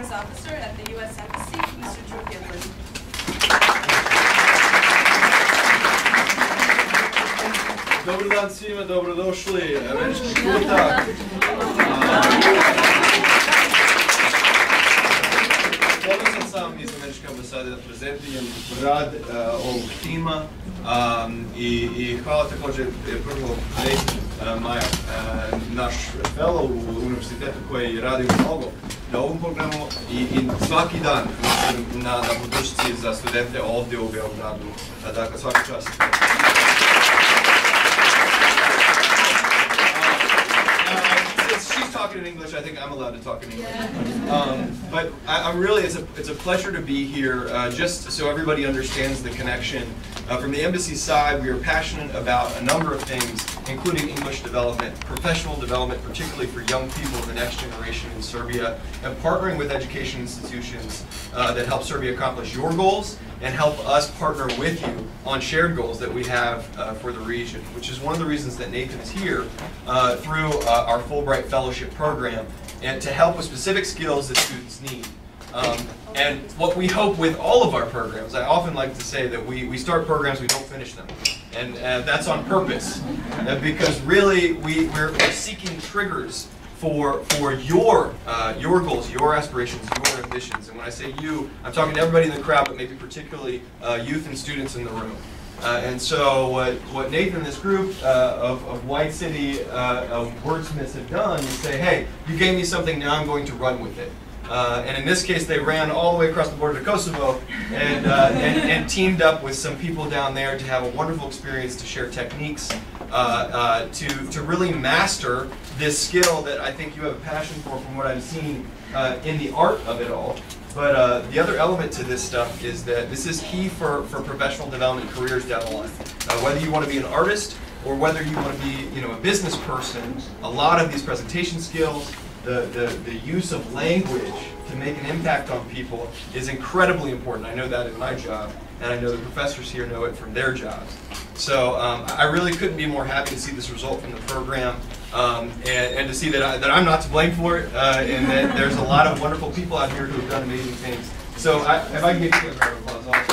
Affairs Officer at the U.S. Embassy, Mr. Drew Gifford. Dobar dan svima, dobrodošli, američki puta. Ponosan sam iz američke ambasade da prezentujem rad ovog tima i hvala također prvo Maja, naš fellow u univerzitetu koji radi mnogo na ovom programu i svaki dan na podršci za studente ovdje u Belgradu. Dakle, svaki čast. She's talking in English. I think I'm allowed to talk in English. But I'm really, it's a pleasure to be here. Just so everybody understands the connection. From the embassy side, we are passionate about a number of things, including English development, professional development, particularly for young people, the next generation in Serbia, and partnering with education institutions that help Serbia accomplish your goals and help us partner with you on shared goals that we have for the region, which is one of the reasons that Nathan is here through our Fulbright Fellowship Program, and to help with specific skills that students need. And what we hope with all of our programs, I often like to say that we start programs, we don't finish them. And that's on purpose, because really we're seeking triggers for your goals, your aspirations, your ambitions. And when I say you, I'm talking to everybody in the crowd, but maybe particularly youth and students in the room. And so what Nathan and this group of White City Wordsmiths have done is say, hey, you gave me something, now I'm going to run with it. And in this case, they ran all the way across the border to Kosovo and teamed up with some people down there to have a wonderful experience, to share techniques, to really master this skill that I think you have a passion for from what I've seen in the art of it all. But the other element to this stuff is that this is key for professional development careers down the line. Whether you want to be an artist or whether you want to be a business person, a lot of these presentation skills, the use of language to make an impact on people is incredibly important. I know that in my job, and I know the professors here know it from their jobs. So I really couldn't be more happy to see this result from the program, and to see that I'm not to blame for it, and that there's a lot of wonderful people out here who have done amazing things. So if I can get you a round of applause also.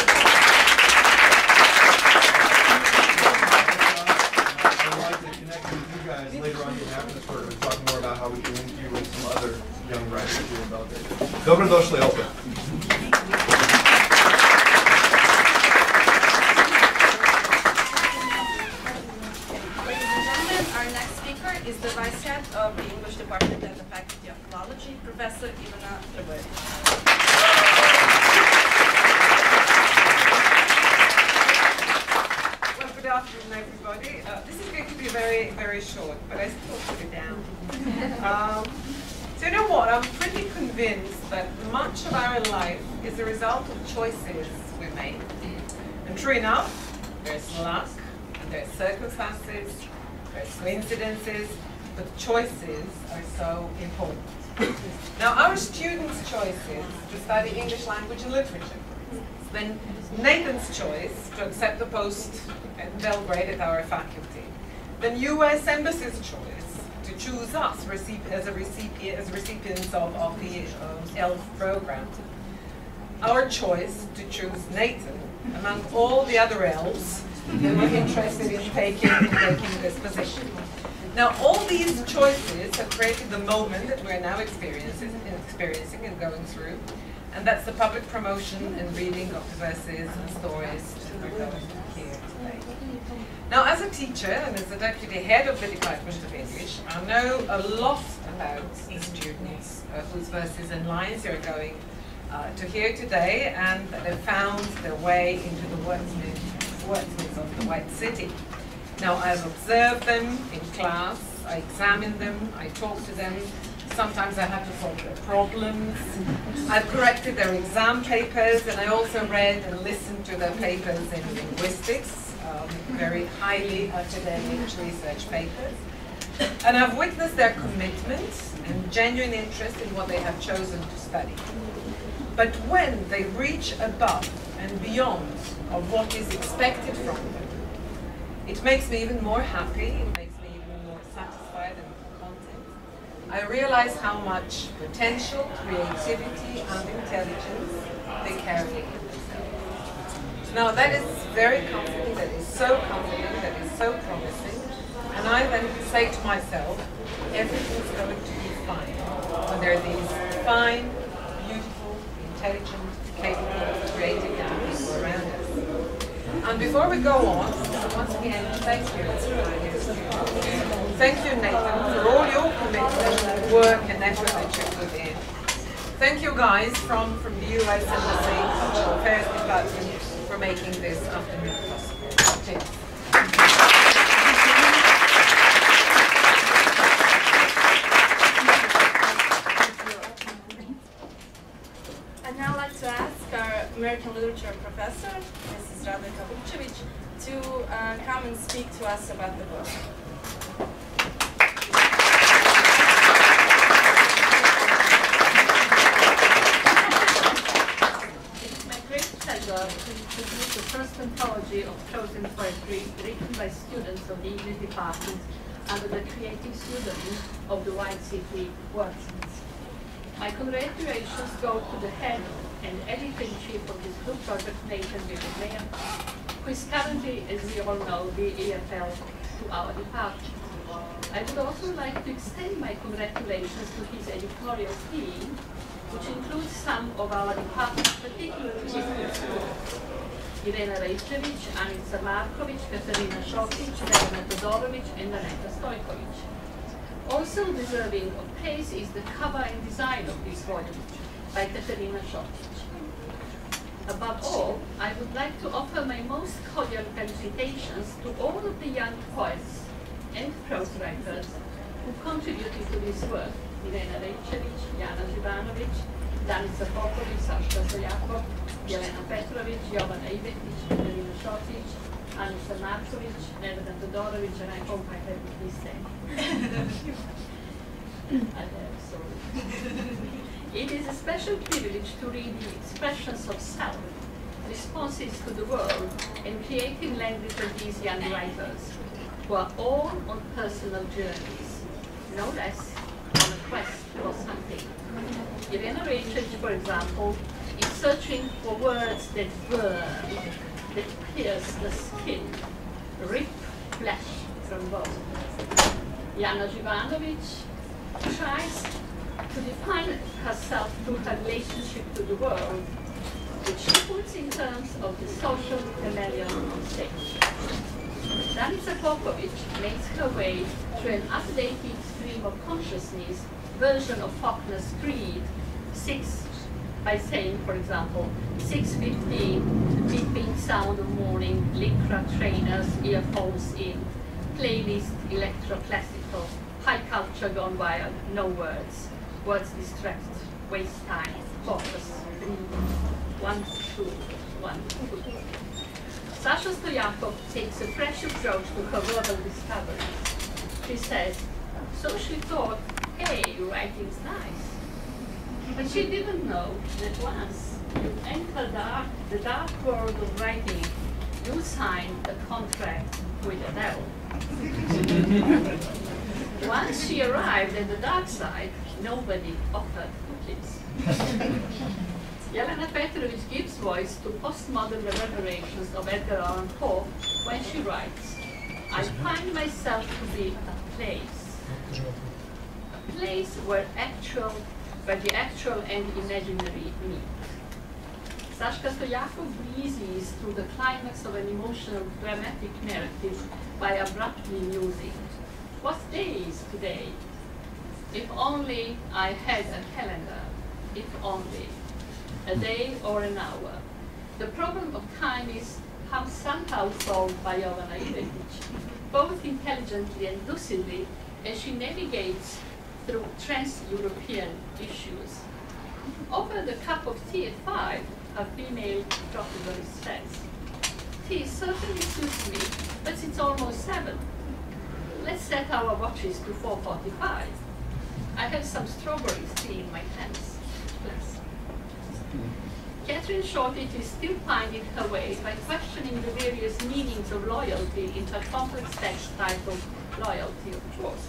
Later on after this program, talk more about how we can link you with some other young writers who are about this. Dobrodošli opet. Ladies and gentlemen, our next speaker is the Vice Head of the English Department at the Faculty of Philology, Professor Ivana Trbojević. Good afternoon, everybody. This is going to be very, very short, but I still put it down. So you know what? I'm pretty convinced that much of our life is a result of choices we make. And true enough, there's luck, and there's circumstances, there's coincidences, but choices are so important. Now, our students' choices to study English language and literature, then Nathan's choice to accept the post at Belgrade at our faculty, then U.S. Embassy's choice to choose us as recipients of the ELF program, our choice to choose Nathan among all the other elves that were interested in taking this position. Now, all these choices have created the moment that we're now experiencing and going through. And that's the public promotion and reading of the verses and stories that we're going to hear today. Now, as a teacher and as the deputy head of the Department of English, I know a lot about the students whose verses and lines you're going to hear today, and that have found their way into the wordsmiths of the White City. Now, I've observed them in class, I examine them, I talk to them. Sometimes I have to solve their problems. I've corrected their exam papers, and I also read and listened to their papers in linguistics, very highly academic research papers. And I've witnessed their commitment and genuine interest in what they have chosen to study. But when they reach above and beyond of what is expected from them, it makes me even more happy, it makes me even more satisfied and content. I realize how much potential, creativity, and intelligence they carry in themselves. Now that is very comforting, that is so comforting, that is so promising, and I then say to myself, everything's going to be fine. When there are these fine, beautiful, intelligent, capable, creative young people around us. And before we go on, once again, thank you. Thank you, Nathan, for all your commitment, work, and effort that you put in. Thank you guys from the US Embassy, Cultural Affairs Department, for making this afternoon possible. Cheers. I'd now like to ask our American Literature professor, Mrs. Radka Vukcevic, to come and speak to us about the book. It's my great pleasure to introduce the first anthology of prose and poetry written by students of the English department under the creative pseudonym of the White City Wordsmiths. My congratulations go to the head and editor-in-chief of this group project, Nathan Belgrade, who is currently, as we all know, the EFL to our department. I would also like to extend my congratulations to his editorial team, which includes some of our department's particularly gifted students: Irena Rejcevic, Anica Markovic, Katarina Šokić, Jelena Todorovic, and Aneta Stojkovic. Also deserving of praise is the cover and design of this volume by Katarina Šokić. Above all, I would like to offer my most cordial felicitations to all of the young poets and prose writers who contributed to this work: Irena Rejcevic, Jana Živanović, Danica Popović, Saška Stojakov, Jelena Petrović, Jovana Ivetić, Katarina Šokić, Anica Marković, Nevena Todorović, and I hope I have this name. It is a special privilege to read the expressions of self, responses to the world, and creative language of these young writers, who are all on personal journeys, no less on a quest for something. Irena Rejcevic, for example, is searching for words that burn, that pierce the skin, rip flesh from bones. Jana Živanović tries to define herself through her relationship to the world, which she puts in terms of the social chameleon on stage. Danica Popović makes her way through an updated stream of consciousness version of Faulkner's Creed, 6, by saying, for example, 6:15, beeping sound of morning, Lycra trainers, earphones in, playlist, electro-classical, high culture gone wild, no words, words distract, waste time, focus, 1, 2, 1, 2. Sasha Stojakov takes a fresh approach to her verbal discoveries. She says, so she thought, hey, writing's nice. But she didn't know that once you enter the dark world of writing, you sign a contract with the devil. Once she arrived at the dark side, nobody offered cookies. Jelena Petrović gives voice to postmodern reverberations of Edgar Allan Poe when she writes, I find myself to be a place where the actual and imaginary meet. Saška Stojakov breezes through the climax of an emotional, dramatic narrative by abruptly musing, what day is today? If only I had a calendar, if only. A day or an hour. The problem of time is somehow solved by Jovana Ivetić, both intelligently and lucidly, as she navigates through trans-European issues. Over the cup of tea at 5, a female protagonist says, tea certainly suits me, but it's almost 7. Let's set our watches to 4:45. I have some strawberry tea in my hands. Please. Catherine Shortridge is still finding her way by questioning the various meanings of loyalty in her complex text titled Loyalty of Choice.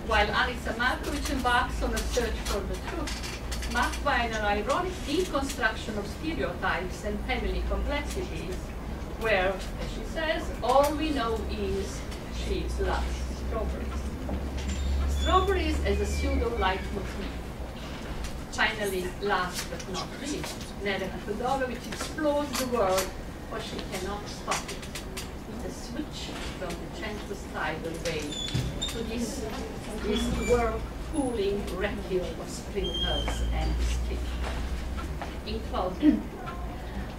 While Alisa Markovic embarks on a search for the truth, marked by an ironic deconstruction of stereotypes and family complexities, where, as she says, all we know is she loves strawberries. Strawberries as a pseudo-leitmotif. Finally, last but not least, Nedeha Todorovic explores the world, but she cannot stop it. The switch from the gentle-sidal way to this world-cooling requiem of sprinkles and stick. In closing,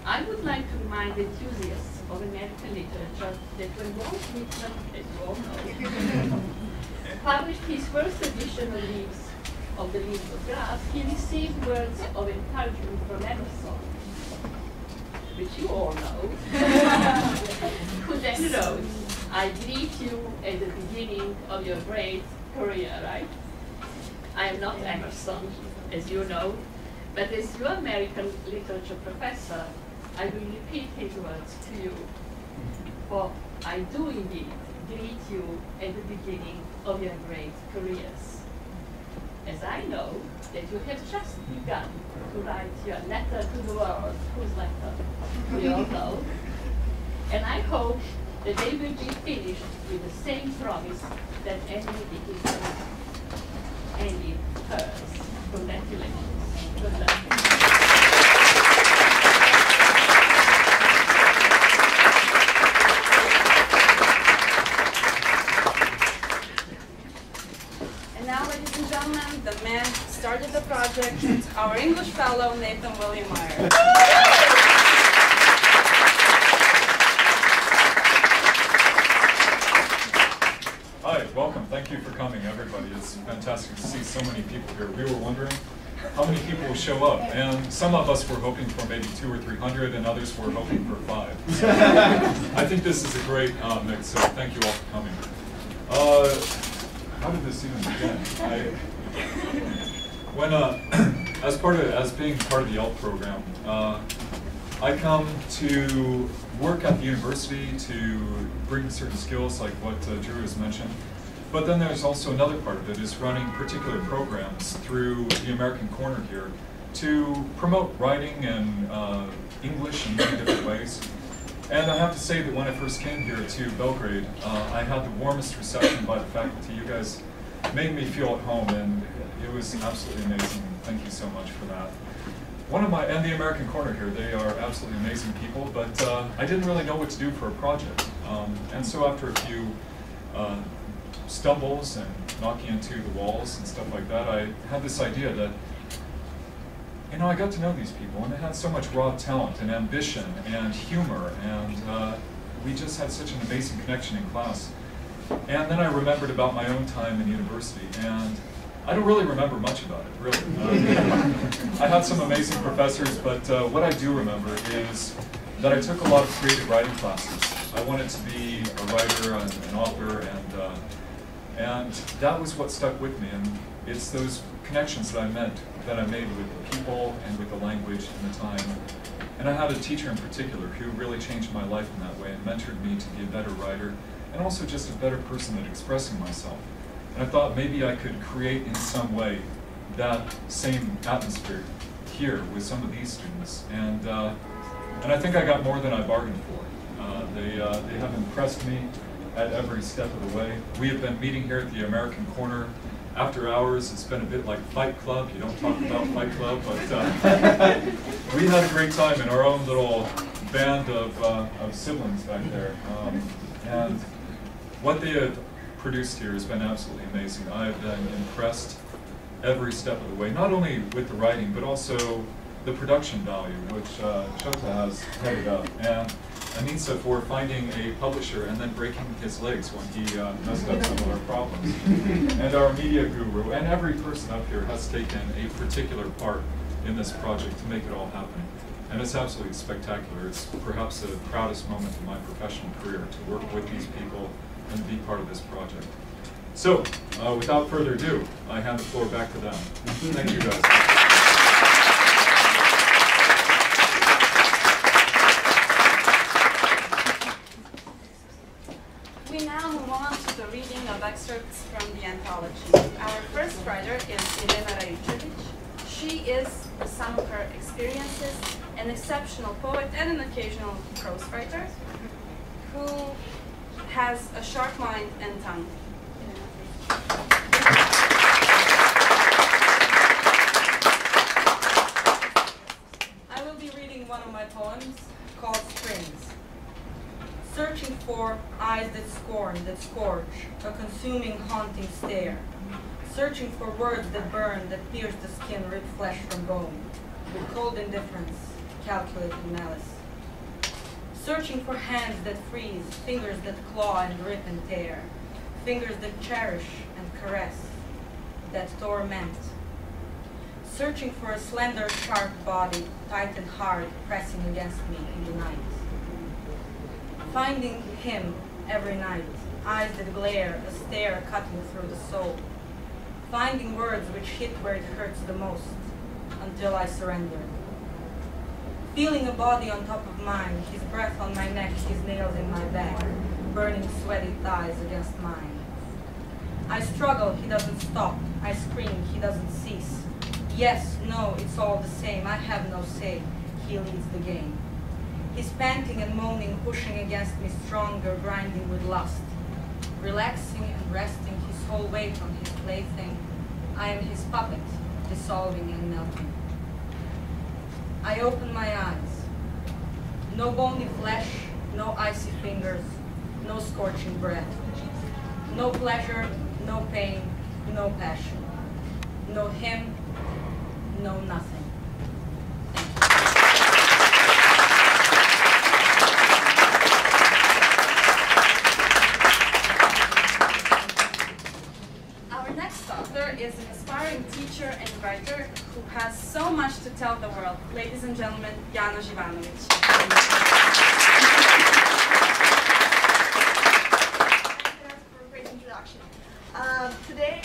I would like to remind enthusiasts of American literature that when Walt Whitman, as you all know, published his first edition of the Leaves of Grass, he received words of encouragement from Emerson, which you all know, who then wrote, "I greet you at the beginning of your great career," right? I am not Emerson, as you know, but as your American literature professor, I will repeat his words to you. For I do indeed greet you at the beginning of your great careers, as I know that you have just begun to write your letter to the world, whose letter we all know, and I hope that they will be finished with the same promise that ended his ended hers. Congratulations. Good luck. The man who started the project, our English fellow, Nathan William Meyer. Hi, welcome. Thank you for coming, everybody. It's fantastic to see so many people here. We were wondering how many people will show up, and some of us were hoping for maybe 200 or 300, and others were hoping for 5. So I think this is a great mix, so thank you all for coming. How did this even begin? As being part of the ELT program, I come to work at the university to bring certain skills like what Drew has mentioned. But then there's also another part of it, is running particular programs through the American Corner here to promote writing and English in many different ways. And I have to say that when I first came here to Belgrade, I had the warmest reception by the faculty. You guys made me feel at home, and it was absolutely amazing. Thank you so much for that. And the American Corner here, they are absolutely amazing people, but I didn't really know what to do for a project. And so after a few stumbles and knocking into the walls and stuff like that, I had this idea that, you know, I got to know these people, and they had so much raw talent and ambition and humor, and we just had such an amazing connection in class. And then I remembered about my own time in university, and I don't really remember much about it, really. I had some amazing professors, but what I do remember is that I took a lot of creative writing classes. I wanted to be a writer, an author, and that was what stuck with me. And it's those connections that I made with the people and with the language and the time. And I had a teacher in particular who really changed my life in that way and mentored me to be a better writer and also just a better person at expressing myself. And I thought maybe I could create in some way that same atmosphere here with some of these students. And I think I got more than I bargained for. They have impressed me at every step of the way. We have been meeting here at the American Corner after hours. It's been a bit like Fight Club. You don't talk about Fight Club, but we had a great time in our own little band of siblings back there. And what they have produced here has been absolutely amazing. I have been impressed every step of the way, not only with the writing, but also the production value, which Shota has headed up, and Anissa for finding a publisher and then breaking his legs when he messed up some of our problems. And our media guru, and every person up here has taken a particular part in this project to make it all happen. And it's absolutely spectacular. It's perhaps the proudest moment of my professional career to work with these people and be part of this project. So, without further ado, I hand the floor back to them. Thank you, guys. We now move on to the reading of excerpts from the anthology. the sum of her experiences, an exceptional poet and an occasional prose writer, who has a sharp mind and tongue. I will be reading one of my poems called Strings. Searching for eyes that scorn, that scorch, a consuming, haunting stare. Searching for words that burn, that pierce the skin, rip flesh from bone, with cold indifference, calculated malice. Searching for hands that freeze, fingers that claw and rip and tear, fingers that cherish and caress, that torment. Searching for a slender, sharp body, tight and hard, pressing against me in the night. Finding him every night, eyes that glare, a stare cutting through the soul. Finding words which hit where it hurts the most, until I surrender. Feeling a body on top of mine, his breath on my neck, his nails in my back, burning sweaty thighs against mine. I struggle, he doesn't stop. I scream, he doesn't cease. Yes, no, it's all the same. I have no say. He leads the game. He's panting and moaning, pushing against me stronger, grinding with lust. Relaxing and resting his whole weight on his plaything. I am his puppet, dissolving and melting. I open my eyes. No bony flesh, no icy fingers, no scorching breath. No pleasure, no pain, no passion. No him, no nothing. Our next author is an aspiring teacher and writer who has so much to tell the world. Ladies and gentlemen, Jana Živanović. Thank you for a great introduction. Today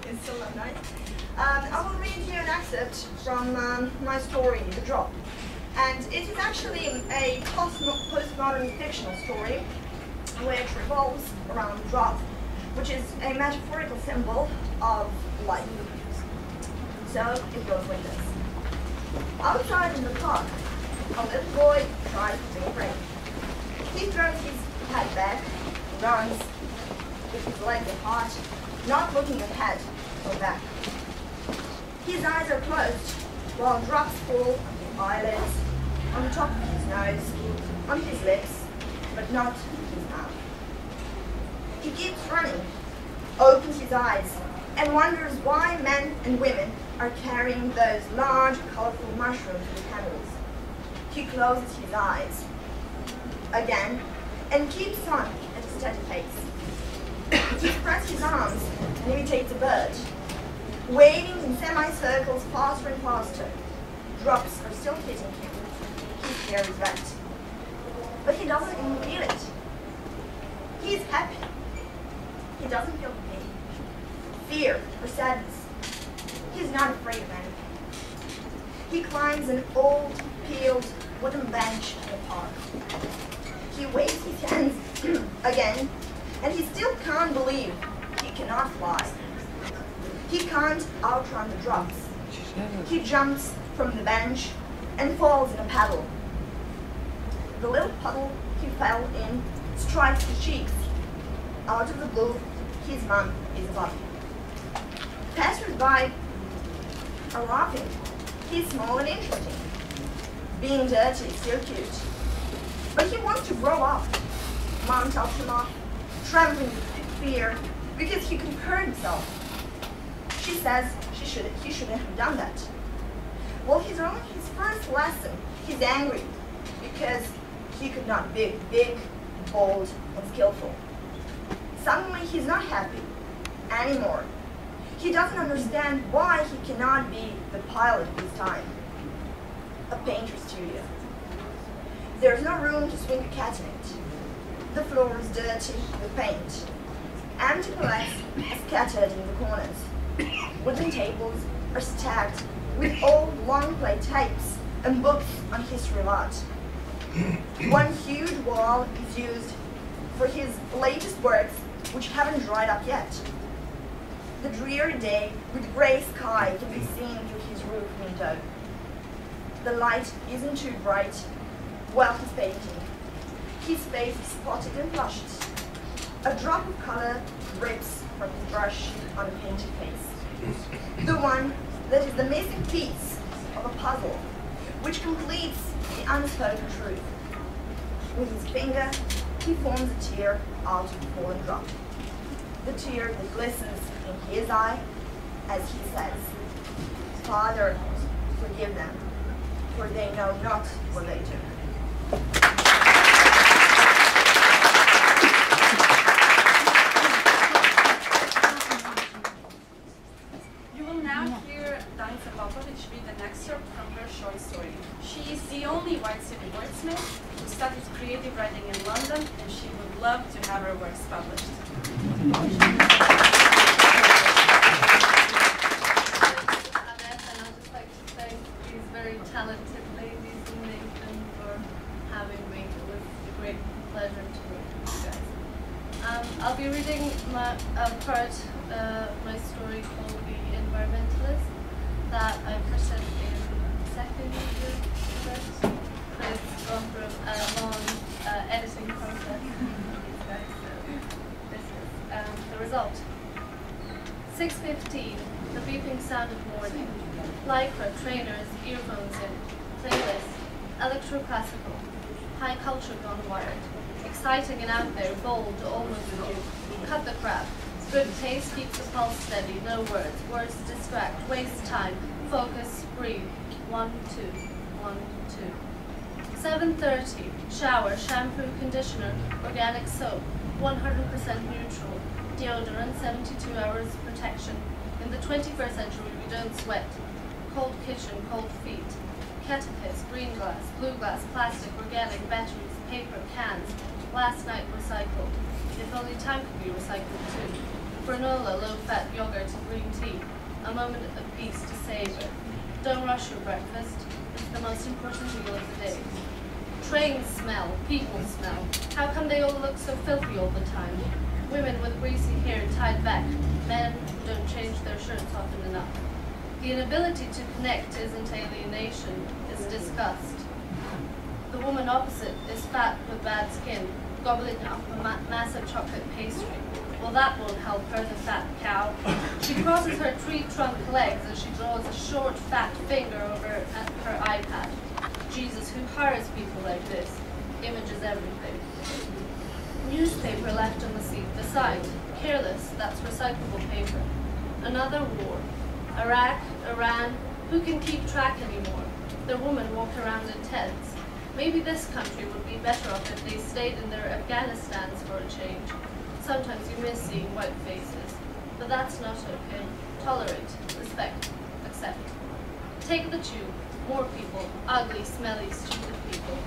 is so nice. I will read you an excerpt from my story, The Drop. And it is actually a postmodern fictional story which revolves around the drop, which is a metaphorical symbol of life. So it goes like this. Outside in the park, a little boy tries to be brave. He throws his head back, runs with his legs apart, not looking ahead or back. His eyes are closed, while drops fall on his eyelids, on the top of his nose, on his lips, but not his mouth. He keeps running, opens his eyes, and wonders why men and women are carrying those large, colorful mushrooms with handles. He closes his eyes again and keeps on at a steady pace. He spreads his arms and imitates a bird, waving in semicircles faster and faster. Drops are still hitting him. His hair is wet, but he doesn't even feel it. He is happy. He doesn't feel pain, fear, or sadness. He's not afraid of anything. He climbs an old, peeled wooden bench in the park. He waves his hands again, and he still can't believe he cannot fly. He can't outrun the drops. He jumps from the bench and falls in a puddle. The little puddle he fell in strikes his cheeks. Out of the blue, his mum is above him. Passers-by are laughing. He's small and interesting. Being dirty is still cute. But he wants to grow up. Mom tells him off, trembling with fear, because he could hurt himself. She says he shouldn't have done that. Well, he's only his first lesson. He's angry because he could not be big, bold, and skillful. Suddenly, he's not happy anymore. He doesn't understand why he cannot be the pilot of his time. A painter's studio. There's no room to swing a cat in it. The floor is dirty with paint. Empty palettes are scattered in the corners. Wooden tables are stacked with old long play tapes and books on history of art. One huge wall is used for his latest works, which haven't dried up yet. The dreary day with grey sky can be seen through his roof. window. The light isn't too bright while he's painting. His face is spotted and flushed. A drop of color drips from his brush on a painted face. The one that is the missing piece of a puzzle, which completes the unspoken truth. With his finger, he forms a tear out of the fallen drop. The tear that glistens in his eye as he says, "Father, forgive them, for they know not what they do." You will now hear Danica Popović read an excerpt from her short story. She is the only white city wordsmith who studied creative writing in London, and she would love to have her works published. Talented ladies and Nathan for having me. It was a great pleasure to work with you guys. I'll be reading my story called The Environmentalist that I present in second year first, but it's gone through a long editing process with these guys, so this is the result. 6:15, the beeping sound of morning. Lycra, trainers, earphones in, playlist, electroclassical, high culture gone wired, exciting and out there, bold, almost new, cut the crap, good taste keeps the pulse steady, no words distract, waste time, focus, breathe, 1, 2, 1, 2. 7:30, shower, shampoo, conditioner, organic soap, 100% neutral, deodorant, 72 hours protection. In the 21st century we don't sweat. Cold kitchen, cold feet, catechist, green glass, blue glass, plastic, organic, batteries, paper, cans, last night recycled. If only time could be recycled too. Granola, low-fat yogurt, green tea, a moment of peace to savor. Don't rush your breakfast, it's the most important meal of the day. Trains smell, people smell. How come they all look so filthy all the time? Women with greasy hair tied back, men who don't change their shirts often enough. The inability to connect isn't alienation, it's disgust. The woman opposite is fat with bad skin, gobbling up a massive chocolate pastry. Well, that won't help her, the fat cow. She crosses her tree-trunk legs as she draws a short, fat finger over at her iPad. Jesus, who hires people like this? Images everything. Newspaper left on the seat beside. Careless, that's recyclable paper. Another war. Iraq, Iran, who can keep track anymore? Their women walk around in tents. Maybe this country would be better off if they stayed in their Afghanistans for a change. Sometimes you miss seeing white faces, but that's not okay. Tolerate, respect, accept. Take the tube. More people, ugly, smelly, stupid people.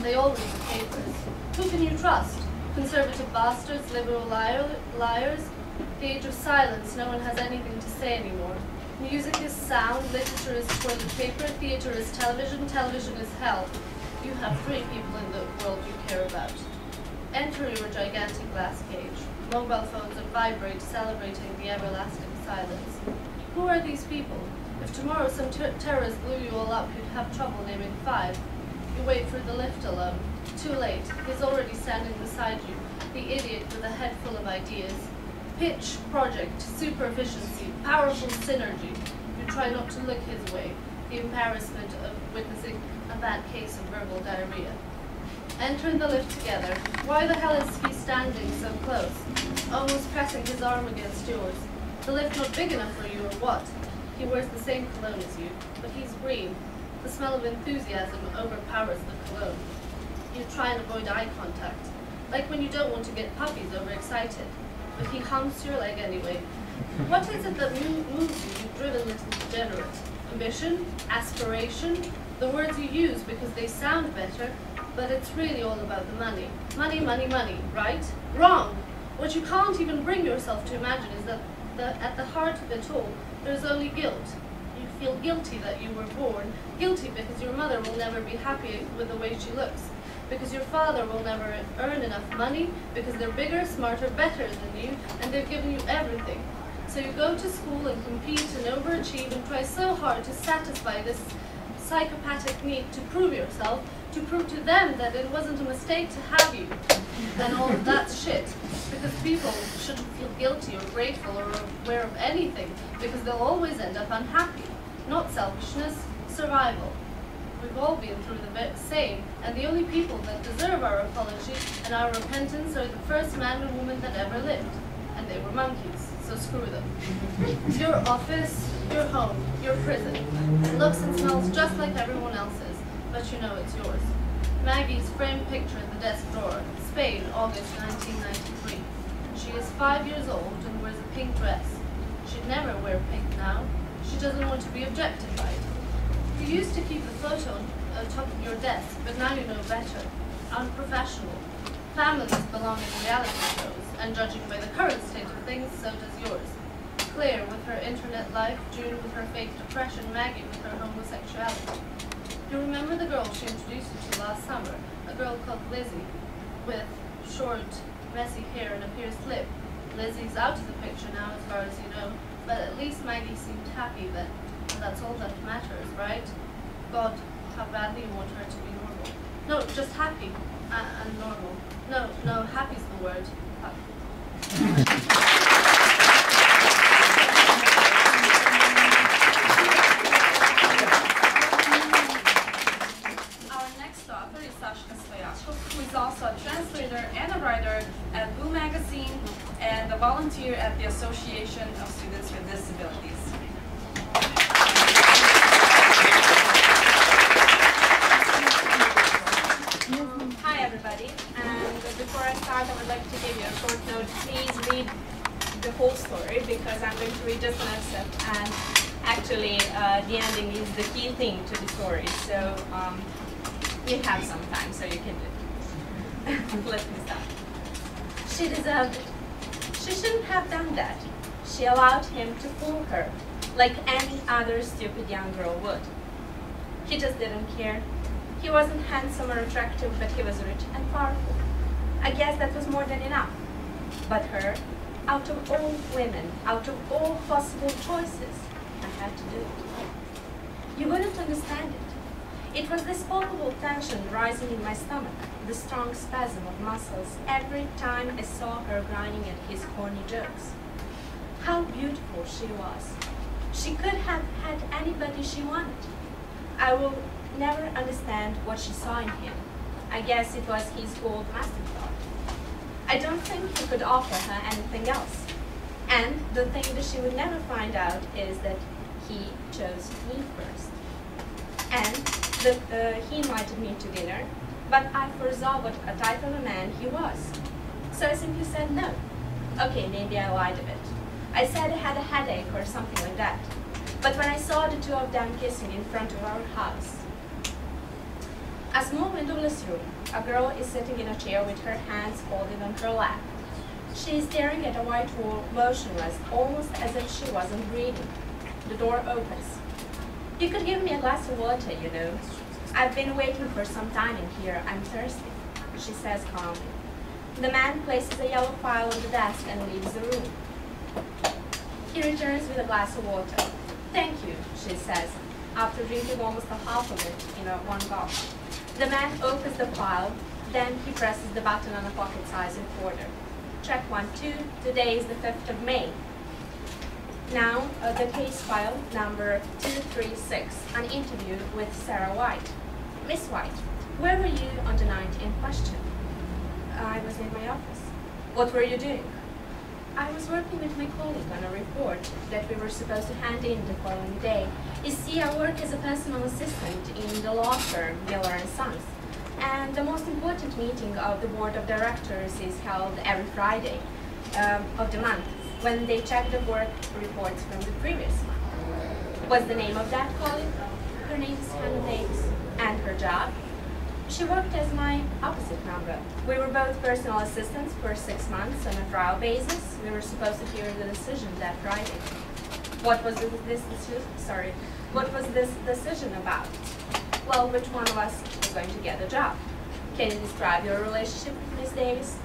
They all read the papers. Who can you trust? Conservative bastards, liberal liars? The age of silence, no one has anything to say anymore. Music is sound, literature is toilet paper, theater is television, television is hell. You have 3 people in the world you care about. Enter your gigantic glass cage. Mobile phones that vibrate, celebrating the everlasting silence. Who are these people? If tomorrow some terrorist blew you all up, you'd have trouble naming 5. You wait for the lift alone. Too late. He's already standing beside you, the idiot with a head full of ideas. Pitch, project, super efficiency, powerful synergy. You try not to look his way, the embarrassment of witnessing a bad case of verbal diarrhea. Enter the lift together. Why the hell is he standing so close, almost pressing his arm against yours? The lift not big enough for you or what? He wears the same cologne as you, but he's green. The smell of enthusiasm overpowers the cologne. You try and avoid eye contact, like when you don't want to get puppies overexcited. But he humps your leg anyway. What is it that moves you, you driven little degenerate? Ambition? Aspiration? The words you use because they sound better, but it's really all about the money. Money, money, money, right? Wrong! What you can't even bring yourself to imagine is that at the heart of it all, there's only guilt. You feel guilty that you were born, guilty because your mother will never be happy with the way she looks, because your father will never earn enough money, because they're bigger, smarter, better than you, and they've given you everything. So you go to school and compete and overachieve and try so hard to satisfy this psychopathic need to prove yourself, to prove to them that it wasn't a mistake to have you. And all of that shit. Because people shouldn't feel guilty or grateful or aware of anything, because they'll always end up unhappy. Not selfishness, survival. We've all been through the same, and the only people that deserve our apology and our repentance are the first man and woman that ever lived. And they were monkeys, so screw them. Your office, your home, your prison. It looks and smells just like everyone else's, but you know it's yours. Maggie's framed picture in the desk drawer, Spain, August 1993. She is 5 years old and wears a pink dress. She'd never wear pink now. She doesn't want to be objectified. You used to keep the photo on top of your desk, but now you know better. Unprofessional. Families belong in reality shows, and judging by the current state of things, so does yours. Claire with her internet life, June with her fake depression, Maggie with her homosexuality. You remember the girl she introduced you to last summer, a girl called Lizzie, with short, messy hair and a pierced lip. Lizzie's out of the picture now, as far as you know, but at least Maggie seemed happy then. And that's all that matters, right? God, how badly you want her to be normal. No, just happy and normal. No, happy's the word. Who is also a translator and a writer at Boo Magazine and a volunteer at the Association of Students with Disabilities. Hi everybody, and before I start I would like to give you a short note. Please read the whole story because I'm going to read just an excerpt, and actually the ending is the key thing to the story, so you have some time so you can do it. Let me start. She deserved it. She shouldn't have done that. She allowed him to fool her, like any other stupid young girl would. He just didn't care. He wasn't handsome or attractive, but he was rich and powerful. I guess that was more than enough. But her, out of all women, out of all possible choices, I had to do it. You wouldn't understand it. It was this palpable tension rising in my stomach, the strong spasm of muscles every time I saw her grinding at his corny jokes. How beautiful she was. She could have had anybody she wanted. I will never understand what she saw in him. I guess it was his gold masterthought. I don't think he could offer her anything else. And the thing that she would never find out is that he chose me first. And that he invited me to dinner, but I foresaw what a type of a man he was. So I simply said no. Okay, maybe I lied a bit. I said I had a headache or something like that. But when I saw the two of them kissing in front of our house, a small windowless room, a girl is sitting in a chair with her hands folded on her lap. She is staring at a white wall, motionless, almost as if she wasn't breathing. The door opens. You could give me a glass of water, you know. I've been waiting for some time in here. I'm thirsty, she says calmly. The man places a yellow file on the desk and leaves the room. He returns with a glass of water. Thank you, she says, after drinking almost a half of it in one gulp. The man opens the file, then he presses the button on a pocket-sized recorder. Check 1, 2, today is the 5th of May. Now, the case file number 236, an interview with Sarah White. Miss White, where were you on the night in question? I was in my office. What were you doing? I was working with my colleague on a report that we were supposed to hand in the following day. You see, I work as a personal assistant in the law firm, Miller & Sons. And the most important meeting of the board of directors is held every Friday of the month, when they check the work reports from the previous month. What's the name of that colleague? Her name is Hannah Davis. And her job? She worked as my opposite number. We were both personal assistants for 6 months on a trial basis. We were supposed to hear the decision that Friday. What was this decision about? Well, which one of us was going to get the job? Can you describe your relationship with Miss Davis?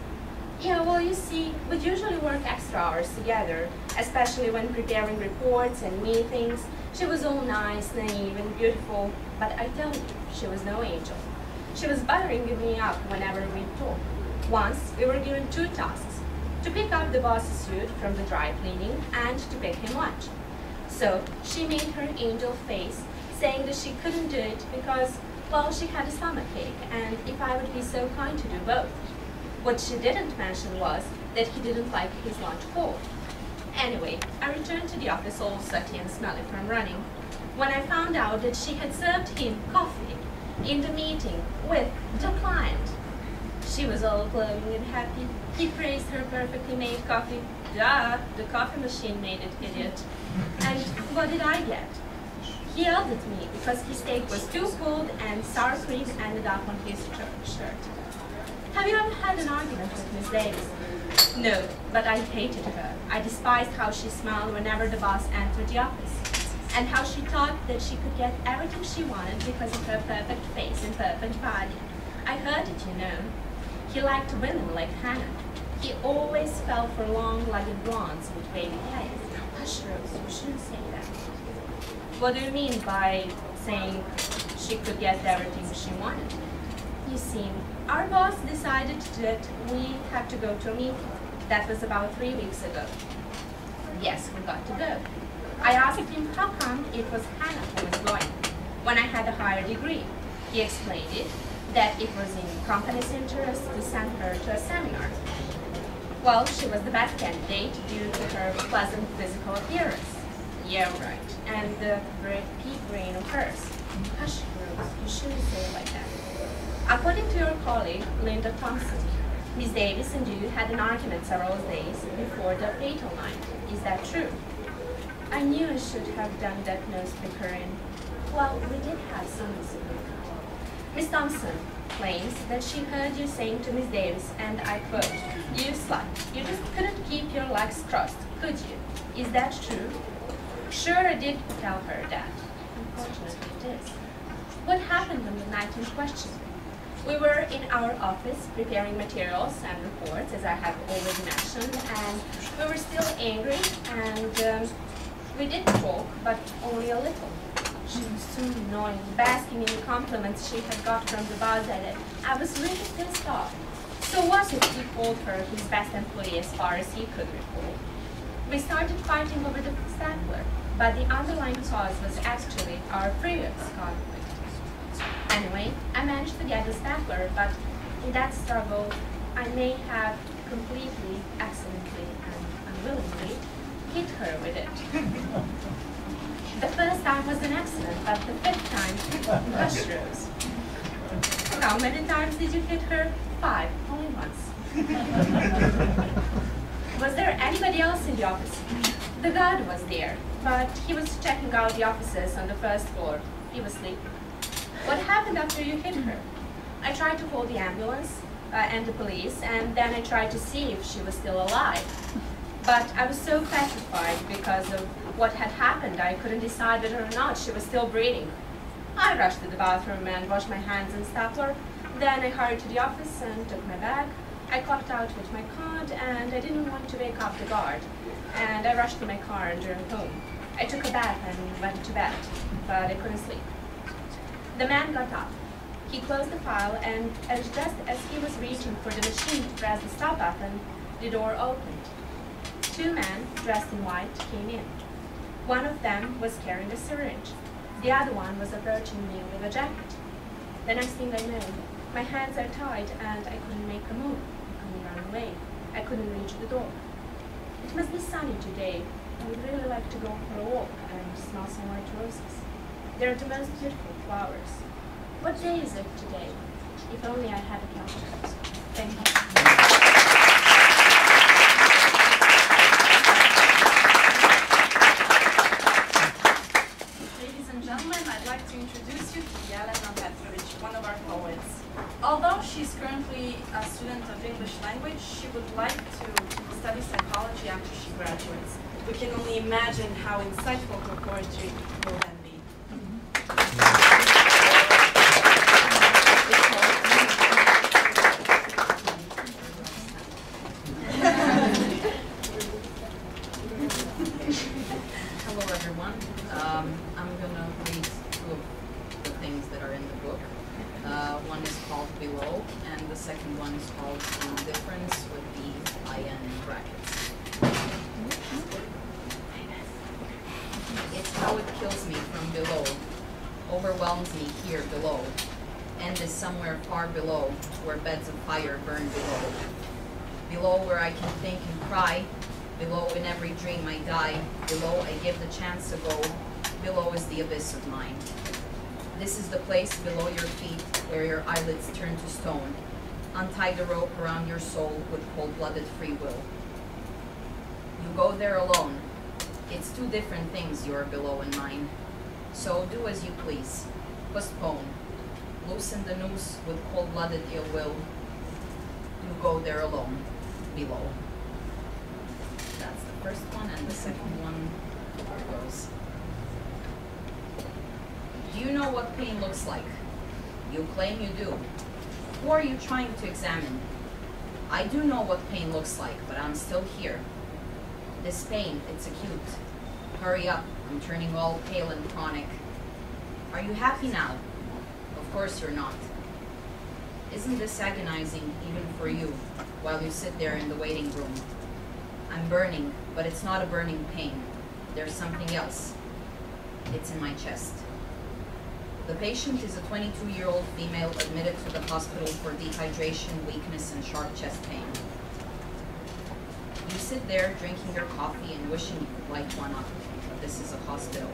Yeah, well, you see, we'd usually work extra hours together, especially when preparing reports and meetings. She was all nice, naive, and beautiful, but I tell you, she was no angel. She was buttering me up whenever we talked. Once, we were given 2 tasks: to pick up the boss's suit from the dry cleaning and to pick him lunch. So, she made her angel face, saying that she couldn't do it because, well, she had a stomachache, and if I would be so kind to do both. What she didn't mention was that he didn't like his lunch cold. Anyway, I returned to the office all sweaty and smelly from running, when I found out that she had served him coffee in the meeting with the client. She was all glowing and happy. He praised her perfectly made coffee. Duh, the coffee machine made it, idiot. And what did I get? He yelled at me because his steak was too cold and sour cream ended up on his shirt. Have you ever had an argument with Miss Davis? No, but I hated her. I despised how she smiled whenever the boss entered the office, and how she thought that she could get everything she wanted because of her perfect face and perfect body. I heard it, you know. He liked women like Hannah. He always fell for long-legged blondes with baby hairs. Hush, Rose, you shouldn't say that. What do you mean by saying she could get everything she wanted? You see, our boss decided that we had to go to a meeting. That was about 3 weeks ago. Yes, we got to go. I asked him how come it was Hannah who was going, when I had a higher degree. He explained it, that it was in the company's interest to send her to a seminar. Well, she was the best candidate due to her pleasant physical appearance. Yeah, right. And the pea brain of hers. Hush, Rose, you shouldn't say it like that. According to your colleague, Linda Thompson, Miss Davis and you had an argument several days before the fatal night. Is that true? I knew I should have done that nose picker in. Well, we did have some disagreement. Miss Thompson claims that she heard you saying to Miss Davis, and I quote, "You slut, you just couldn't keep your legs crossed, could you? Is that true?" Sure, I did tell her that. Unfortunately, it is. What happened on the night in question? We were in our office preparing materials and reports, as I have already mentioned, and we were still angry, and we did talk, but only a little. She was so annoying, basking in the compliments she had got from the boss at it. I was really pissed off. So what if he called her his best employee as far as he could recall? We started fighting over the stapler, but the underlying cause was actually our previous conflict. Anyway, I managed to get the stapler, but in that struggle, I may have completely, accidentally, and unwillingly hit her with it. The first time was an accident, but the 5th time, hush, Rose. How many times did you hit her? 5, only once. Was there anybody else in the office? The guard was there, but he was checking out the offices on the 1st floor. He was sleeping. What happened after you hit her? I tried to call the ambulance and the police, and then I tried to see if she was still alive. But I was so petrified because of what had happened, I couldn't decide whether or not she was still breathing. I rushed to the bathroom and washed my hands in stapler. Then I hurried to the office and took my bag. I clocked out with my card, and I didn't want to wake up the guard. And I rushed to my car and drove home. I took a bath and went to bed, but I couldn't sleep. The man got up. He closed the file, and just as he was reaching for the machine to press the stop button, the door opened. 2 men, dressed in white, came in. One of them was carrying a syringe. The other one was approaching me with a jacket. The next thing I know, my hands are tied, and I couldn't make a move. I couldn't run away. I couldn't reach the door. It must be sunny today. I would really like to go for a walk and smell some white roses. They're the most beautiful flowers. What day is it today? If only I had a calculator. Thank you. Ladies and gentlemen, I'd like to introduce you to Jelena Petrovic, one of our poets. Although she's currently a student of English language, she would like to study psychology after she graduates. We can only imagine how insightful her poetry will then be. are in the book. One is called Below, and the second one is called The Difference with the IN in brackets. It's how it kills me from below, overwhelms me here below, and is somewhere far below, where beds of fire burn below. Below where I can think and cry, below in every dream I die, below I give the chance to go, below is the abyss of mine. This is the place below your feet where your eyelids turn to stone. Untie the rope around your soul with cold-blooded free will. You go there alone. It's two different things, your below and mine. So do as you please. Postpone. Loosen the noose with cold-blooded ill will. You go there alone, below. That's the first one, and the second one goes. Do you know what pain looks like? You claim you do. Who are you trying to examine? I do know what pain looks like, but I'm still here. This pain, it's acute. Hurry up, I'm turning all pale and chronic. Are you happy now? Of course you're not. Isn't this agonizing even for you, while you sit there in the waiting room? I'm burning, but it's not a burning pain. There's something else. It's in my chest. The patient is a 22-year-old female admitted to the hospital for dehydration, weakness, and sharp chest pain. You sit there drinking your coffee and wishing you could light one up, but this is a hospital.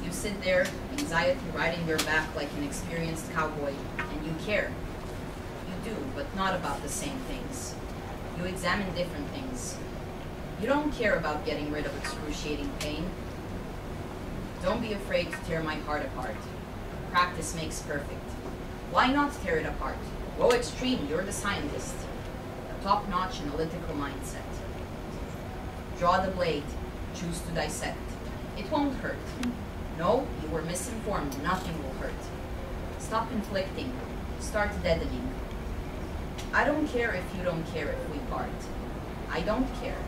You sit there, anxiety riding your back like an experienced cowboy, and you care. You do, but not about the same things. You examine different things. You don't care about getting rid of excruciating pain. Don't be afraid to tear my heart apart. Practice makes perfect. Why not tear it apart? Go extreme, you're the scientist. A top-notch analytical mindset. Draw the blade, choose to dissect. It won't hurt. No, you were misinformed, nothing will hurt. Stop inflicting, start deadening. I don't care if you don't care if we part. I don't care.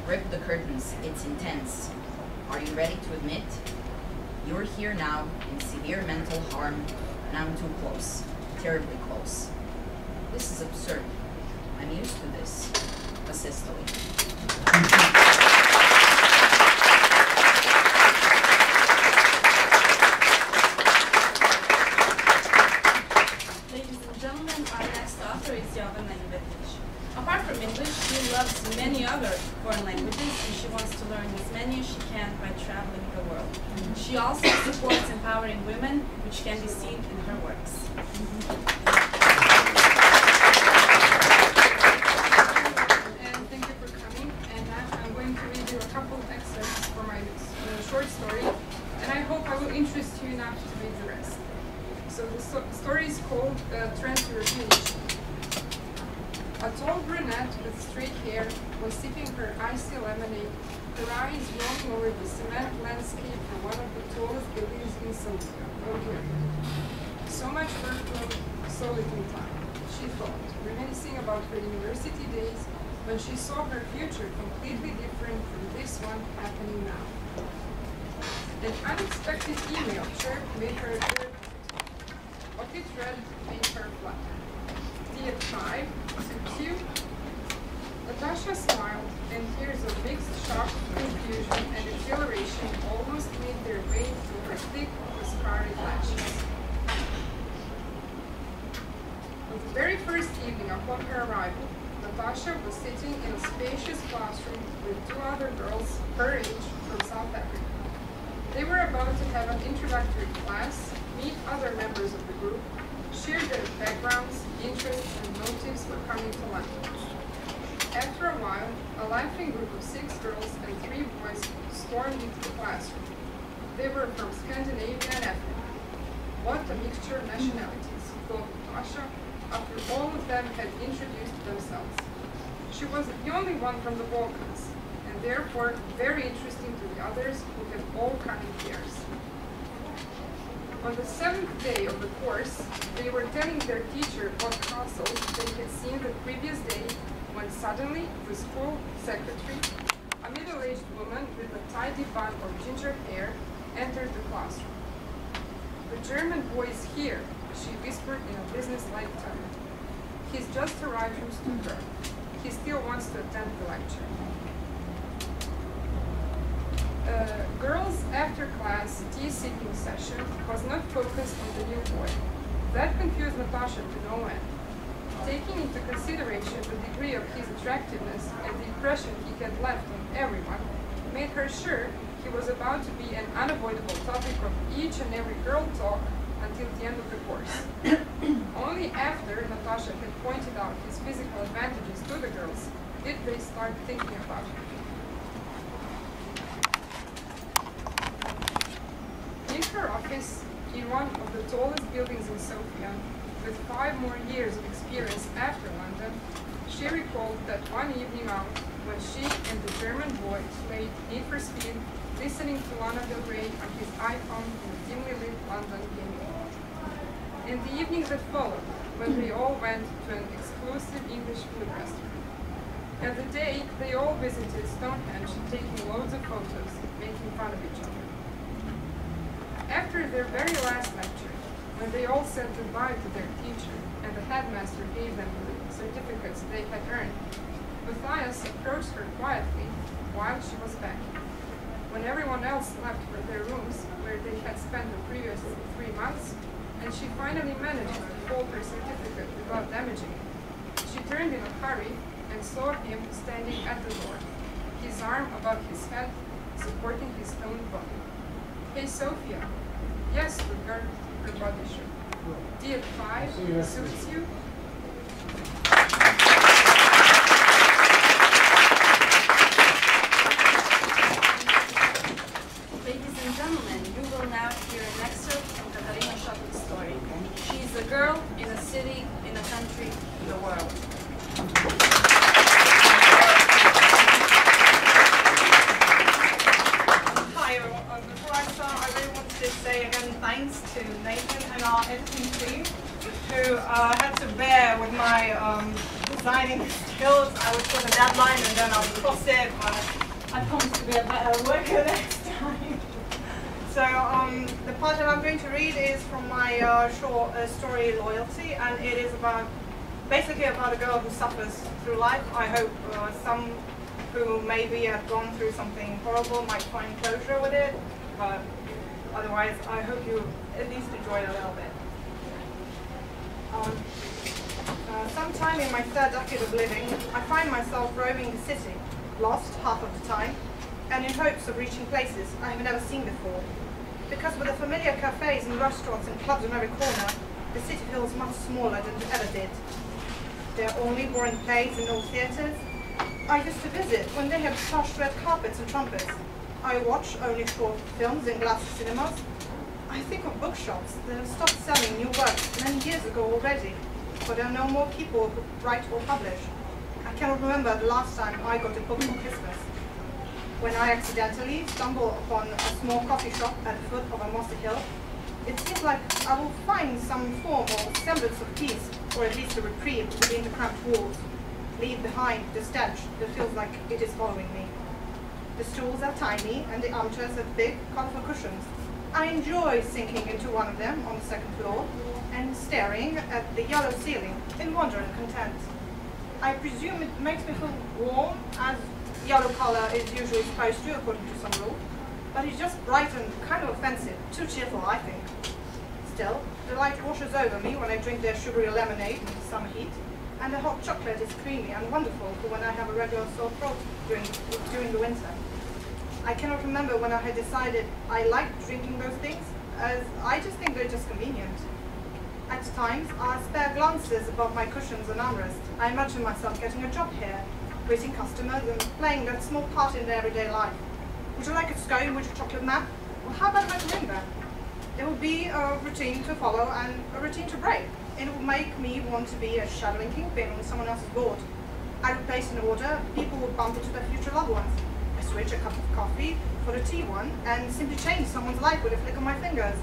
Rip the curtains, it's intense. Are you ready to admit? You're here now in severe mental harm, and I'm too close, terribly close. This is absurd. I'm used to this. Asystole. Ladies and gentlemen, our next author is Jovana Ivetić. Apart from English, she loves many other foreign languages, and she wants to learn as many as she can by traveling the world. She also supports empowering women, which can be seen in her works. And thank you for coming. And I'm going to read you a couple of excerpts from my short story, and I hope I will interest you enough to read the rest. So the story is called Trans-European. A tall brunette with straight hair was sipping her icy lemonade, her eyes roaming over the cement landscape for one of the tallest buildings in Serbia, Belgrade. So much workload, so little time, she thought, reminiscing about her university days when she saw her future completely different from this one happening now. An unexpected email chirp made her alert. What it read made her flutter. Dear Tribe, suits you? Natasha smiled, and tears of mixed shock, confusion, and exhilaration almost made their way through her thick, perspired lashes. On the very first evening upon her arrival, Natasha was sitting in a spacious classroom with two other girls her age from South Africa. They were about to have an introductory class, meet other members of the group, share their backgrounds, interests, and motives for coming to London. After a while, a laughing group of 6 girls and 3 boys stormed into the classroom. They were from Scandinavia and Africa. What a mixture of nationalities, thought Natasha, after all of them had introduced themselves. She was the only one from the Balkans, and therefore very interesting to the others who had all cunning hairs. On the 7th day of the course, they were telling their teacher what castles they had seen the previous day when suddenly the school secretary, a middle-aged woman with a tidy bun of ginger hair, entered the classroom. The German boy is here, she whispered in a business-like tone. He's just arrived from Stuttgart. He still wants to attend the lecture. Girls' after-class tea-sipping session was not focused on the new boy. That confused Natasha to no end. Taking into consideration the degree of his attractiveness and the impression he had left on everyone, made her sure he was about to be an unavoidable topic of each and every girl talk until the end of the course. Only after Natasha had pointed out his physical advantages to the girls did they start thinking about him. In her office, in one of the tallest buildings in Sofia, with 5 more years of experience after London, she recalled that one evening out when she and the German boy played Need for Speed, listening to Belgrade on his iPhone in a dimly lit London gaming hall. And the evening that followed, when they all went to an exclusive English food restaurant. And the day they all visited Stonehenge, taking loads of photos, making fun of each other. After their very last lecture, when they all said goodbye to their teacher and the headmaster gave them the certificates they had earned, Matthias approached her quietly while she was packing. When everyone else left for their rooms, where they had spent the previous 3 months, and she finally managed to hold her certificate without damaging it, she turned in a hurry and saw him standing at the door, his arm above his head, supporting his stone body. "Hey, Sophia." "Yes, Stuttgart," her body shook. "D5 suits you?" Ladies and gentlemen, you will now hear an excerpt from Katarina Schott's story. She is a girl in a city, in a country, in the world. Hi everyone. Before I start, I really want to say again thanks to Nathan and our editing team who had to bear with my designing skills. I would put a deadline and then I would cross it, but I promise to be a better worker next time. So the part that I'm going to read is from my short story Loyalty, and it is basically about a girl who suffers through life. I hope some who maybe have gone through something horrible might find closure with it, but otherwise I hope you at least enjoy it a little bit. Sometime in my 3rd decade of living, I find myself roaming the city, lost half of the time, and in hopes of reaching places I have never seen before. Because with the familiar cafes and restaurants and clubs on every corner, the city feels much smaller than it ever did. There are only boring plays and old theatres I used to visit when they had plush red carpets and trumpets. I watch only short films in glass cinemas. I think of bookshops that have stopped selling new works many years ago already, but there are no more people who write or publish. I cannot remember the last time I got a book for Christmas. When I accidentally stumble upon a small coffee shop at the foot of a mossy hill, it seems like I will find some form or semblance of peace, or at least a reprieve within the cramped walls, leave behind the stench that feels like it is following me. The stools are tiny and the armchairs have big, colorful cushions. I enjoy sinking into one of them on the 2nd floor and staring at the yellow ceiling in wonder and content. I presume it makes me feel warm, as yellow color is usually supposed to, according to some rule, but it's just bright and kind of offensive, too cheerful, I think. Still, the light washes over me when I drink their sugary lemonade in the summer heat, and the hot chocolate is creamy and wonderful for when I have a regular sore throat during the winter. I cannot remember when I had decided I liked drinking those things, as I just think they're just convenient. At times, I spare glances above my cushions and armrests. I imagine myself getting a job here, greeting customers and playing that small part in their everyday life. Would you like a scone with a chocolate map? Well, how about a macaroon? There will be a routine to follow and a routine to break. It will make me want to be a shoveling kingpin on someone else's board. I would place an order, people would bump into their future loved ones. I switch a cup of coffee for the tea one and simply change someone's life with a flick of my fingers.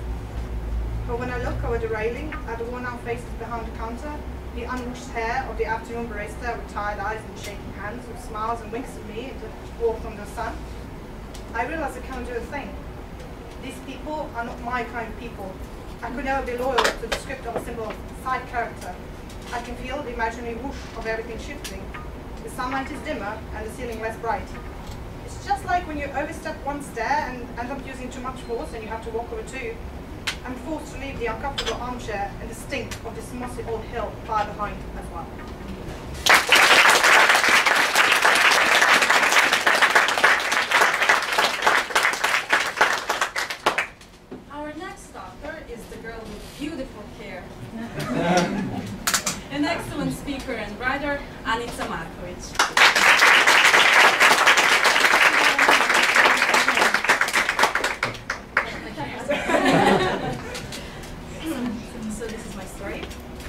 But when I look over the railing at the worn-out faces behind the counter, the unwashed hair of the afternoon barista with tired eyes and shaking hands, who smiles and winks at me in the warmth from the sun, I realize I can't do a thing. These people are not my kind of people. I could never be loyal to the script of a simple side character. I can feel the imaginary whoosh of everything shifting. The sunlight is dimmer and the ceiling less bright. It's just like when you overstep one stair and end up using too much force and you have to walk over two. I'm forced to leave the uncomfortable armchair and the stink of this mossy old hill far behind as well. Our next author is the girl with beautiful hair. An excellent speaker and writer, Anica Markovic. So this is my story.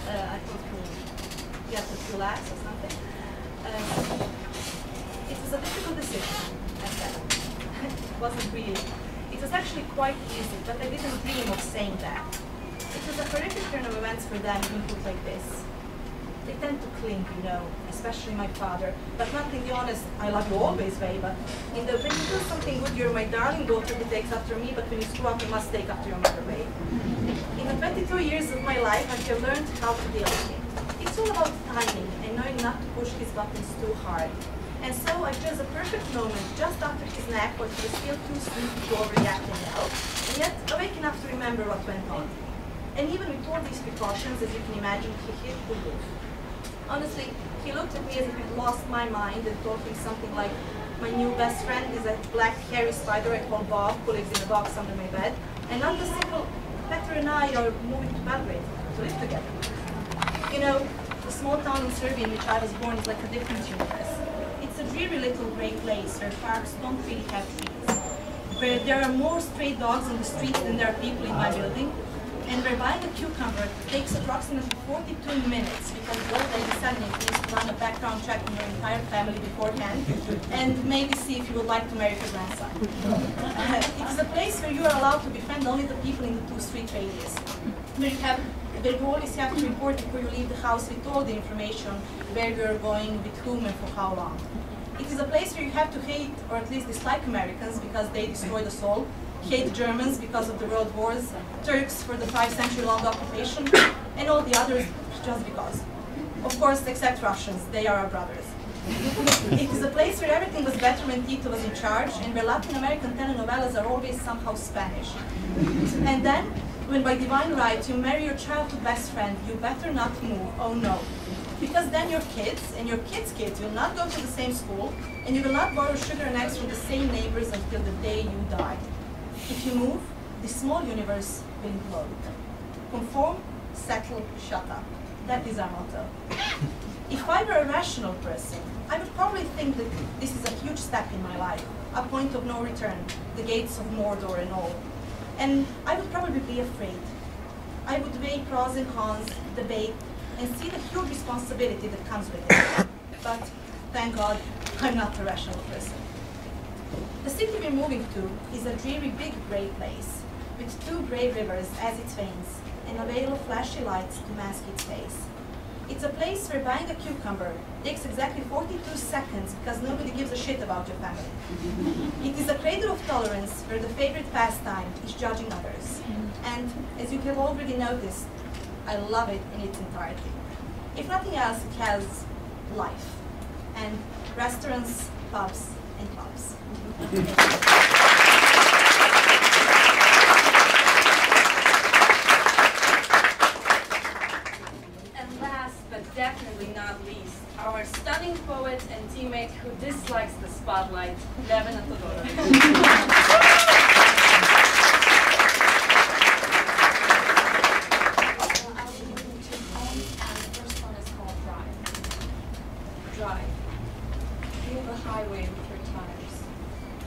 I thought we'll get to relax or something. It was a difficult decision, I said. It wasn't really. It was actually quite easy, but I didn't dream of saying that. It was a horrific turn of events for them in groups like this. They tend to cling, you know, especially my father, but not in the honest, I love you always way, but in the when you do something good, you're my darling daughter who takes after me, but when you screw up, you must take after your mother way. In the 22 years of my life, I have learned how to deal with it. It's all about timing and knowing not to push his buttons too hard. And so I chose a perfect moment just after his nap where he was still too sleepy to overreact and yell, and yet awake enough to remember what went on. And even with all these precautions, as you can imagine, he hit the roof. Honestly, he looked at me as if I had lost my mind and told him something like, my new best friend is a black hairy spider I call Bob, who lives in a box under my bed, and not the simple Petra and I are moving to Belgrade to live together. You know, the small town in Serbia in which I was born is like a different universe. It's a dreary little grey place where parks don't really have trees, where there are more stray dogs on the streets than there are people in my building, and where buying a cucumber takes approximately 42 minutes because the old lady suddenly needs to run a background check on your entire family beforehand and maybe see if you would like to marry her grandson. It's a place where you are allowed to befriend only the people in the 2-street radius, where you always have to report before you leave the house with all the information, where you are going, with whom, and for how long. It is a place where you have to hate, or at least dislike Americans because they destroy the soul, hate Germans because of the world wars, Turks for the 5-century-long occupation, and all the others just because. Of course, except Russians, they are our brothers. It is a place where everything was better when Tito was in charge, and where Latin American telenovelas are always somehow Spanish. And then, when by divine right you marry your childhood best friend, you better not move, oh no. Because then your kids and your kids' kids will not go to the same school, and you will not borrow sugar and eggs from the same neighbors until the day you die. If you move, the small universe will implode. Conform, settle, shut up. That is our motto. If I were a rational person, I would probably think that this is a huge step in my life, a point of no return, the gates of Mordor and all. And I would probably be afraid. I would weigh pros and cons, debate, and see the huge responsibility that comes with it. But, thank God, I'm not a rational person. The city we're moving to is a dreary big grey place, with 2 grey rivers as its veins, and a veil of flashy lights to mask its face. It's a place where buying a cucumber takes exactly 42 seconds because nobody gives a shit about your family. It is a cradle of tolerance where the favorite pastime is judging others. And, as you have already noticed, I love it in its entirety. If nothing else, it has life, and restaurants, pubs, and clubs. And last but definitely not least, our stunning poet and teammate who dislikes the spotlight, Levina Todorovic. Drive. Feel the highway with your tires.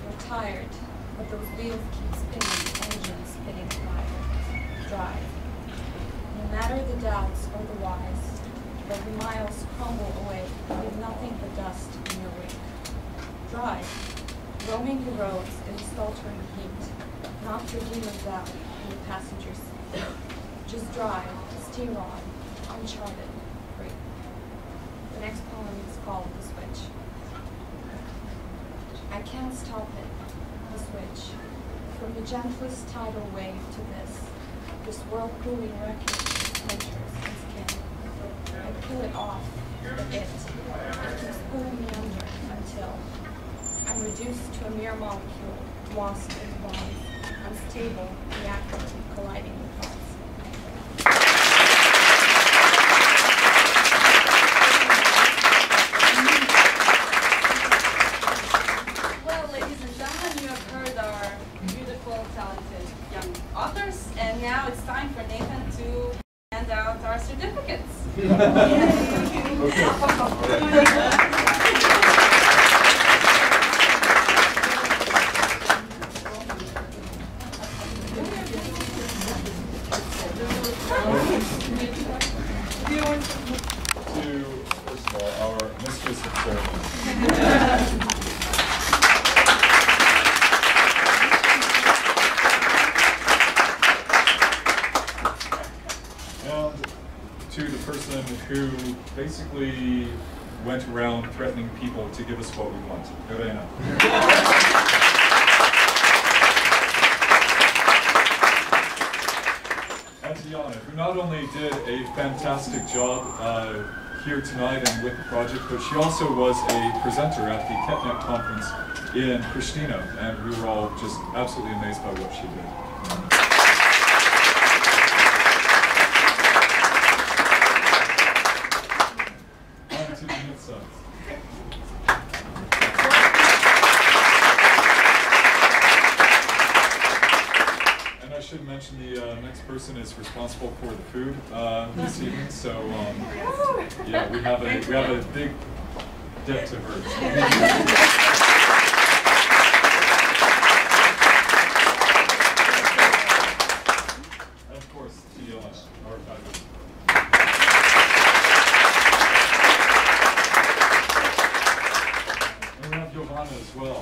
You're tired, but those wheels keep spinning, engines spinning fire. Drive. No matter the doubts or the whys, though the miles crumble away, leave nothing but dust in your wake. Drive. Roaming the roads in the sweltering heat, not your demons out in the passenger seat. Just drive, steer on, uncharted, free. The next poem is called The Switch. I can't stop it, the switch. From the gentlest tidal wave to this, this world-proving wreckage of pictures and skin. I peel it off, but it keeps pulling me under until I'm reduced to a mere molecule, lost in bonds, unstable, reactive, colliding with thoughts. Well, ladies and gentlemen, you have heard our beautiful, talented young authors, and now it's time for Nathan to hand out our certificates. To, first of all, our mistress of ceremony. And to the person who basically went around threatening people to give us what we want. Verena. And to Jana, who not only did a fantastic job here tonight and with the project, but she also was a presenter at the Ketnet conference in Pristina, and we were all just absolutely amazed by what she did. On to the Mitzvahs. And I should mention the next person is responsible for the food this evening. So yeah, we have a big debt to her. And of course, to our faculty. And we have Giovanna as well.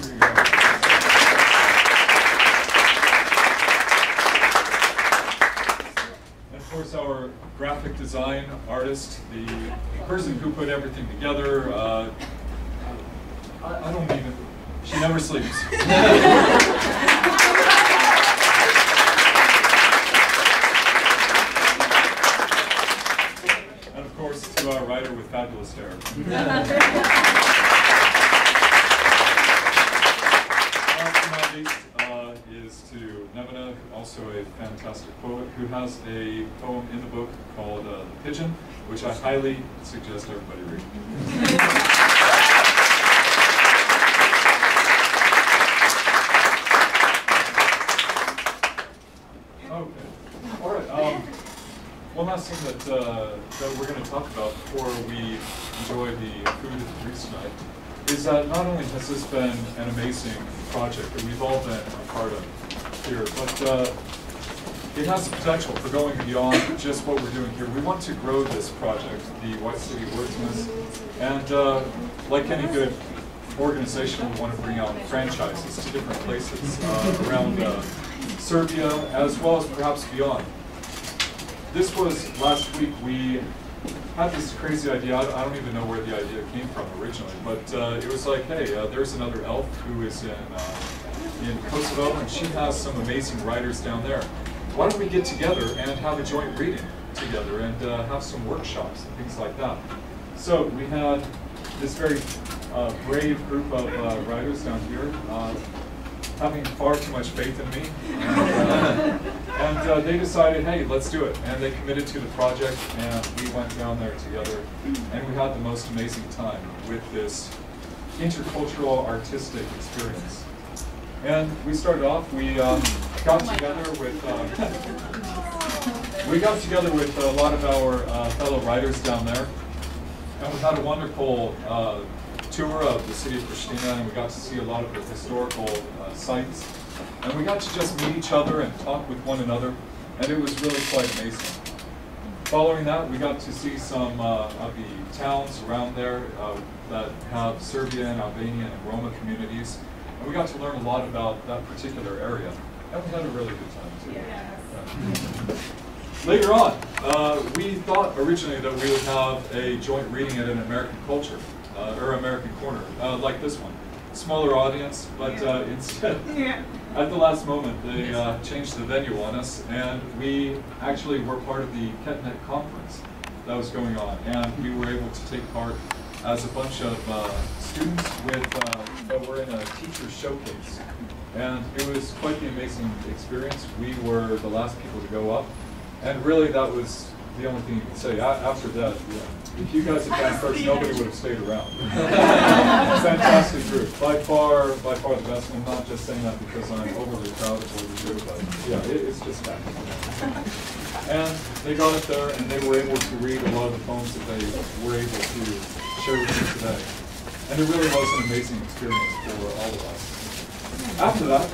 Here you go. Of course, our graphic design artist, the person who put everything together. I don't even, she never sleeps. And of course, to our writer with fabulous hair. Last but not least, is to Nevena, also a fantastic poet, who has a poem in the book called The Pigeon, which I highly suggest everybody read. Okay. All right. One last thing that we're going to talk about before we enjoy the food and the drinks tonight is that not only has this been an amazing project that we've all been a part of here, but it has the potential for going beyond just what we're doing here. We want to grow this project, the White City Wordsmiths, and like any good organization, we want to bring out franchises to different places around Serbia, as well as perhaps beyond. This was last week. We had this crazy idea. I don't even know where the idea came from originally, but it was like, hey, there's another elf who is in Kosovo, and she has some amazing writers down there. Why don't we get together and have a joint reading together and have some workshops and things like that? So we had this very brave group of writers down here having far too much faith in me, and they decided, hey, let's do it. And they committed to the project, and we went down there together, and we had the most amazing time with this intercultural artistic experience. And we started off, we got together with a lot of our fellow writers down there, and we had a wonderful tour of the city of Pristina, and we got to see a lot of the historical sites, and we got to just meet each other and talk with one another, and it was really quite amazing. Following that, we got to see some of the towns around there that have Serbian, Albanian, and Roma communities, and we got to learn a lot about that particular area, and we had a really good time too. Yeah. Later on, we thought originally that we would have a joint reading at an American culture, or American corner, like this one. smaller audience, but instead, at the last moment, they changed the venue on us, and we actually were part of the KetNet conference that was going on, and we were able to take part as a bunch of students that were in a teacher showcase. And it was quite the amazing experience. We were the last people to go up, and really that was the only thing you could say. After that, if you guys had gone first, nobody would have stayed around. Fantastic group, by far the best. And I'm not just saying that because I'm overly proud of what we do, but yeah, it's just that. And they got up there, and they were able to read a lot of the poems that they were able to share with you today. And it really was an amazing experience for all of us. After that,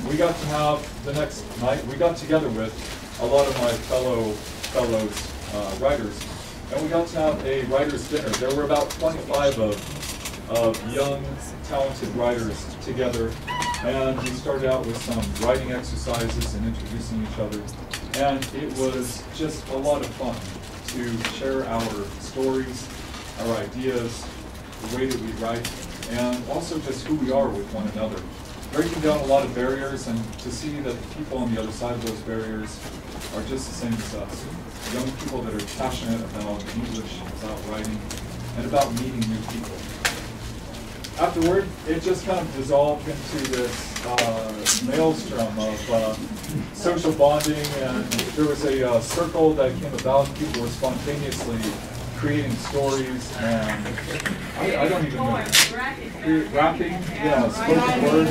we got to have the next night, we got together with a lot of my fellows writers, and we got to have a writers' dinner. There were about 25 of young, talented writers together, and we started out with some writing exercises and introducing each other, and it was just a lot of fun to share our stories, our ideas, the way that we write, and also just who we are with one another. Breaking down a lot of barriers, and to see that the people on the other side of those barriers are just the same as us. Young people that are passionate about English, about writing, and about meeting new people. Afterward, it just kind of dissolved into this maelstrom of social bonding, and there was a circle that came about. People were spontaneously creating stories, and I don't even know. Rapping, yeah, spoken word.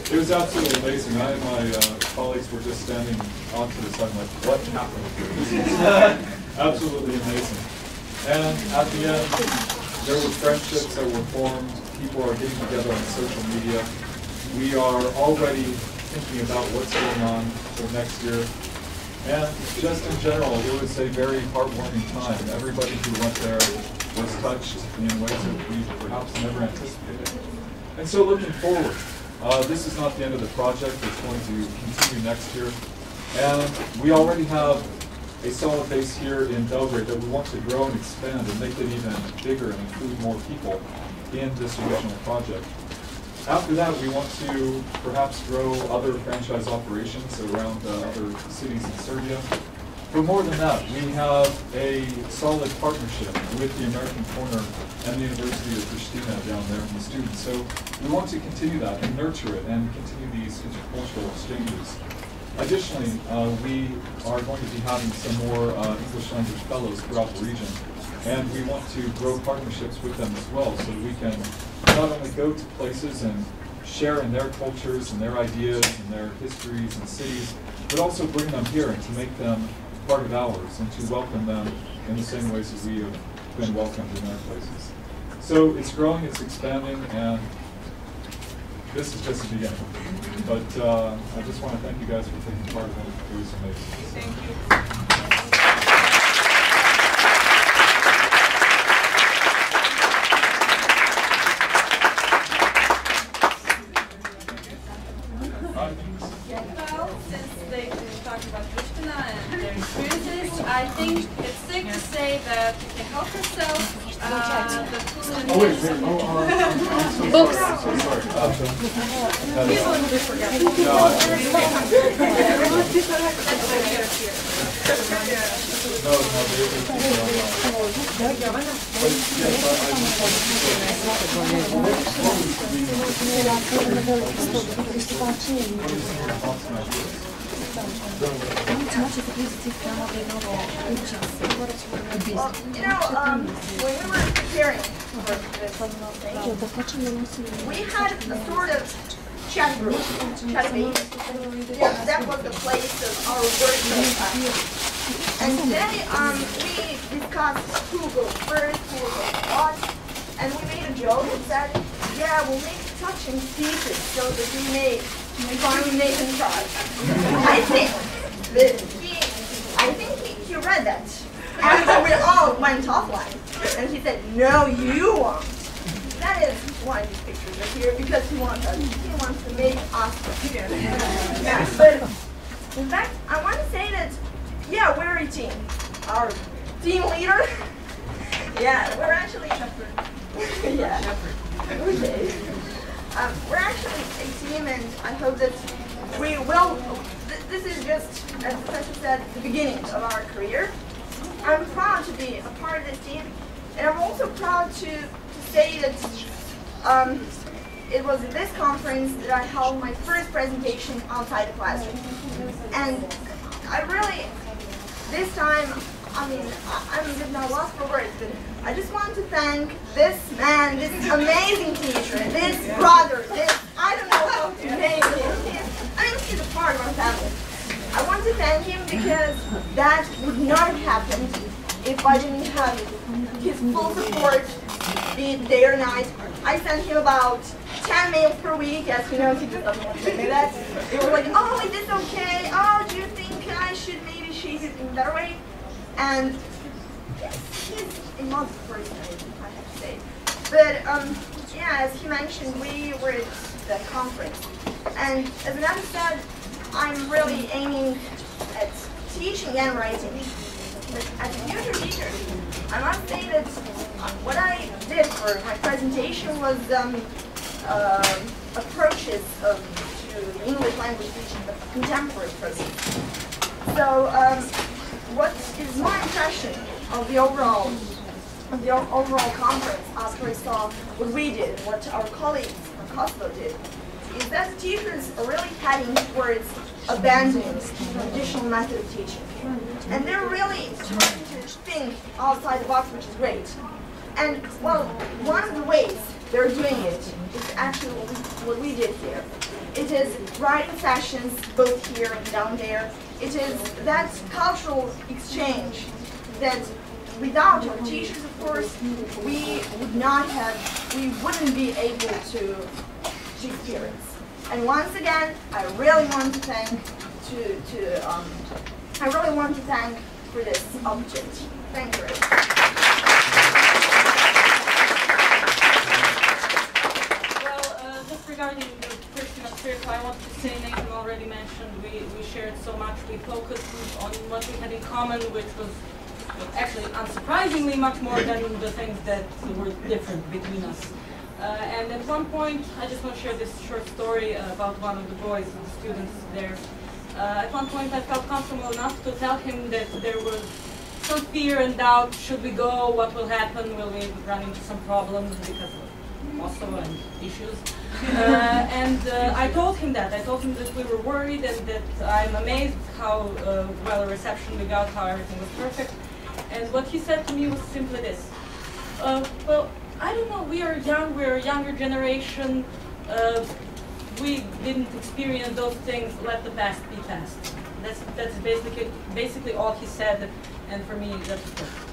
It was absolutely amazing. I and my colleagues were just standing off to the side, like, what happened here? This is absolutely amazing. And at the end, there were friendships that were formed. People are getting together on social media. We are already thinking about what's going on for next year. And just in general, it was a very heartwarming time. Everybody who went there was touched in ways that we perhaps never anticipated. And so looking forward, this is not the end of the project. It's going to continue next year. And we already have a solid base here in Belgrade that we want to grow and expand and make it even bigger and include more people in this original project. After that, we want to perhaps grow other franchise operations around other cities in Serbia. But more than that, we have a solid partnership with the American Corner and the University of Pristina down there and the students. So we want to continue that and nurture it and continue these intercultural exchanges. Additionally, we are going to be having some more English language fellows throughout the region. And we want to grow partnerships with them as well, so we can not only go to places and share in their cultures and their ideas and their histories and cities, but also bring them here and to make them part of ours and to welcome them in the same ways as we have been welcomed in our places. So it's growing, it's expanding, and this is just the beginning. But I just want to thank you guys for taking part in it. It was amazing. Thank you. Well, since they talked about Pristina and their experiences, I think it's safe to say that you can help yourself. Books. Well, you know, when we were preparing for this thing, we had a sort of chat group, that was the place of our workshop. And today we discussed who will go first, who will go last, and we made a joke and said, yeah, we'll make touching pieces so that we may finally make a try. I think he read that after we all went offline, and he said, no, you won't. That is why these pictures are here, because he wants to make us together. Yeah, but in fact, I want to say that, yeah, we're a team. Our team leader, yeah, we're actually yeah. Okay. We're actually a team, and I hope that we will. This is just, as the professor said, the beginning of our career. I'm proud to be a part of this team, and I'm also proud to say that it was at this conference that I held my first presentation outside the classroom. And I really, this time, I mean, I'm just not lost for words, but I just want to thank this man, this amazing teacher, this brother, this, I don't know how to name him. I mean, he's a part of our family. I want to thank him because that would not have happened if I didn't have his full support, be it day or night. I sent him about 10 mails per week, as you know, he just doesn't want to say that. They were like, oh, is this okay? Oh, do you think I should maybe shape it in a better way? And he's a monster person, I have to say. But yeah, as he mentioned, we were at the conference. And as Madame said, I'm really aiming at teaching and writing. But as a future teacher, I must say that what I did for my presentation was approaches to the English language teaching, but contemporary approaches. So what is my impression of the overall conference after I saw what we did, what our colleagues from Kosovo did, is that the teachers are really heading towards abandoning the traditional method of teaching. And they're really trying to think outside the box, which is great. And, well, one of the ways they're doing it is actually what we did here. It is writing sessions, both here and down there. It is that cultural exchange that without our teachers, of course, we wouldn't be able to experience. And once again, I really want to thank for this opportunity. Thank you very much. Well, just regarding the question of circle, I want to say Nathan already mentioned we shared so much. We focused on what we had in common, which was actually unsurprisingly much more than the things that were different between us. And at one point, I just want to share this short story about one of the boys, the students there. At one point, I felt comfortable enough to tell him that there was some fear and doubt. Should we go? What will happen? Will we run into some problems because of Kosovo and issues? I told him that. I told him that we were worried and that I'm amazed how well a reception we got, how everything was perfect. And what he said to me was simply this. Well, I don't know, we are young, we're a younger generation, we didn't experience those things, let the past be past. That's basically all he said, and for me, that's perfect.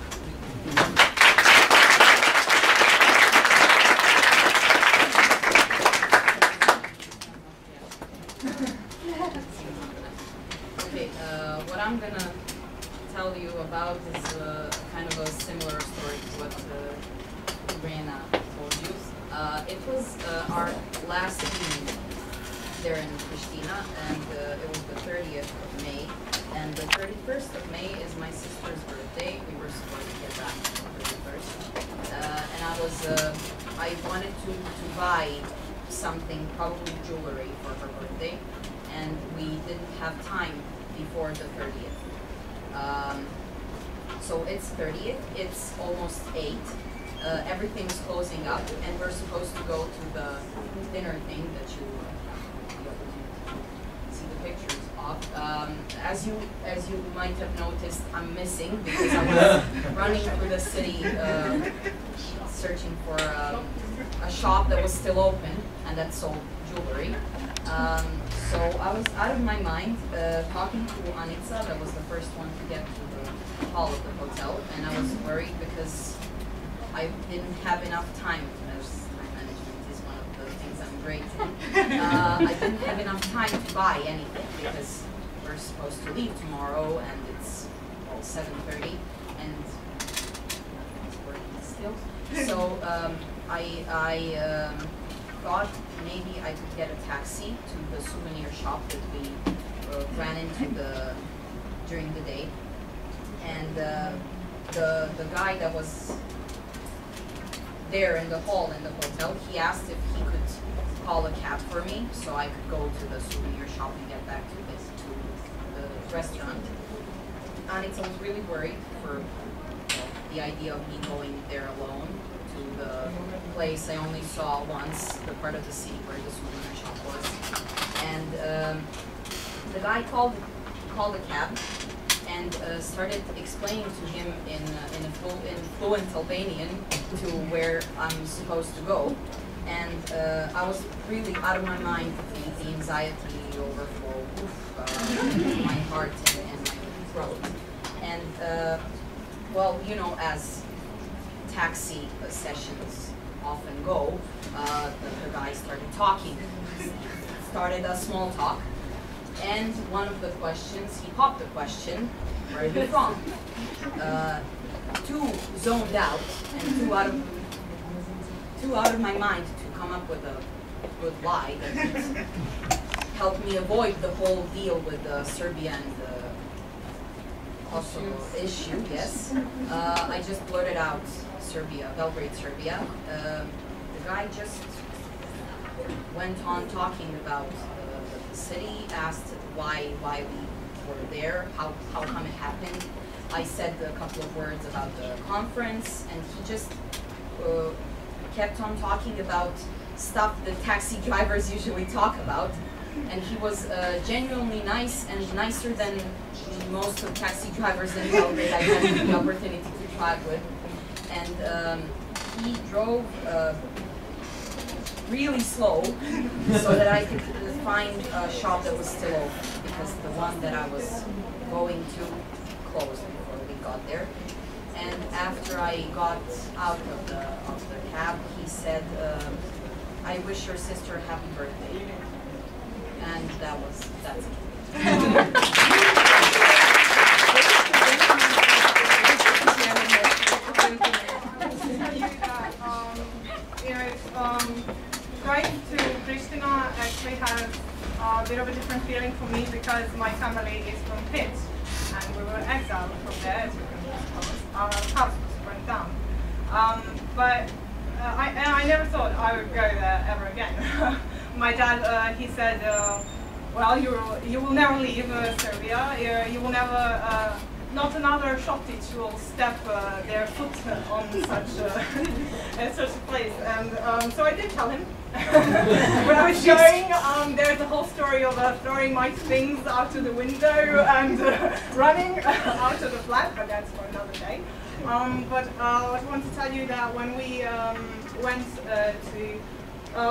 Okay, what I'm gonna tell you about is kind of a similar story to what Brianna told you. It was our last evening there in Pristina, and it was the 30th of May, and the 31st of May is my sister's birthday. We were supposed to get back on the 31st, and I wanted to buy something, probably jewelry for her birthday, and we didn't have time before the 30th. So it's 30th, it's almost 8. Everything's closing up, and we're supposed to go to the dinner thing that you see the pictures of. As you might have noticed, I'm missing because I was running through the city searching for a shop that was still open and that sold jewelry. So I was out of my mind talking to Anica, that was the first one to get to the hall of the hotel, and I was worried because I didn't have enough time, as time management is one of the things I'm great in. I didn't have enough time to buy anything because we're supposed to leave tomorrow and it's 7:30 and it's working still. So I thought maybe I could get a taxi to the souvenir shop that we ran into during the day. And the guy that was there in the hall in the hotel, he asked if he could call a cab for me so I could go to the souvenir shop and get back to the restaurant. And I was really worried for the idea of me going there alone to the place I only saw once, the part of the city where the souvenir shop was. And the guy called a cab and started explaining to him in fluent Albanian to where I'm supposed to go. And I was really out of my mind. The anxiety overflow my heart and my throat. And well, you know, as taxi sessions often go, the guy started talking, started a small talk. And one of the questions, he popped the question, where are you from? Too zoned out and too out of my mind to come up with a good lie that would help me avoid the whole deal with Serbia and the Kosovo issue, yes. I just blurted out Serbia, Belgrade, Serbia. The guy just went on talking about the city, asked why we were there, how come it happened. I said a couple of words about the conference, and he just kept on talking about stuff that taxi drivers usually talk about. And he was genuinely nice, and nicer than most of taxi drivers in Belgrade I had the opportunity to drive with. And he drove really slow so that I could find a shop that was still open, because the one that I was going to closed before we got there. And after I got out of the cab, he said, I wish your sister a happy birthday. And that's it. Going to Pristina actually has a bit of a different feeling for me because my family is from Pit, and we were exiled from there, as you can our house was burnt down. But I never thought I would go there ever again. My dad, he said, well, you will never leave Serbia. You will never, not another Shotić will step their foot on such a place. And so I did tell him. When I was going, there's a whole story of throwing my things out of the window and running out of the flat, but that's for another day. But I want to tell you that when we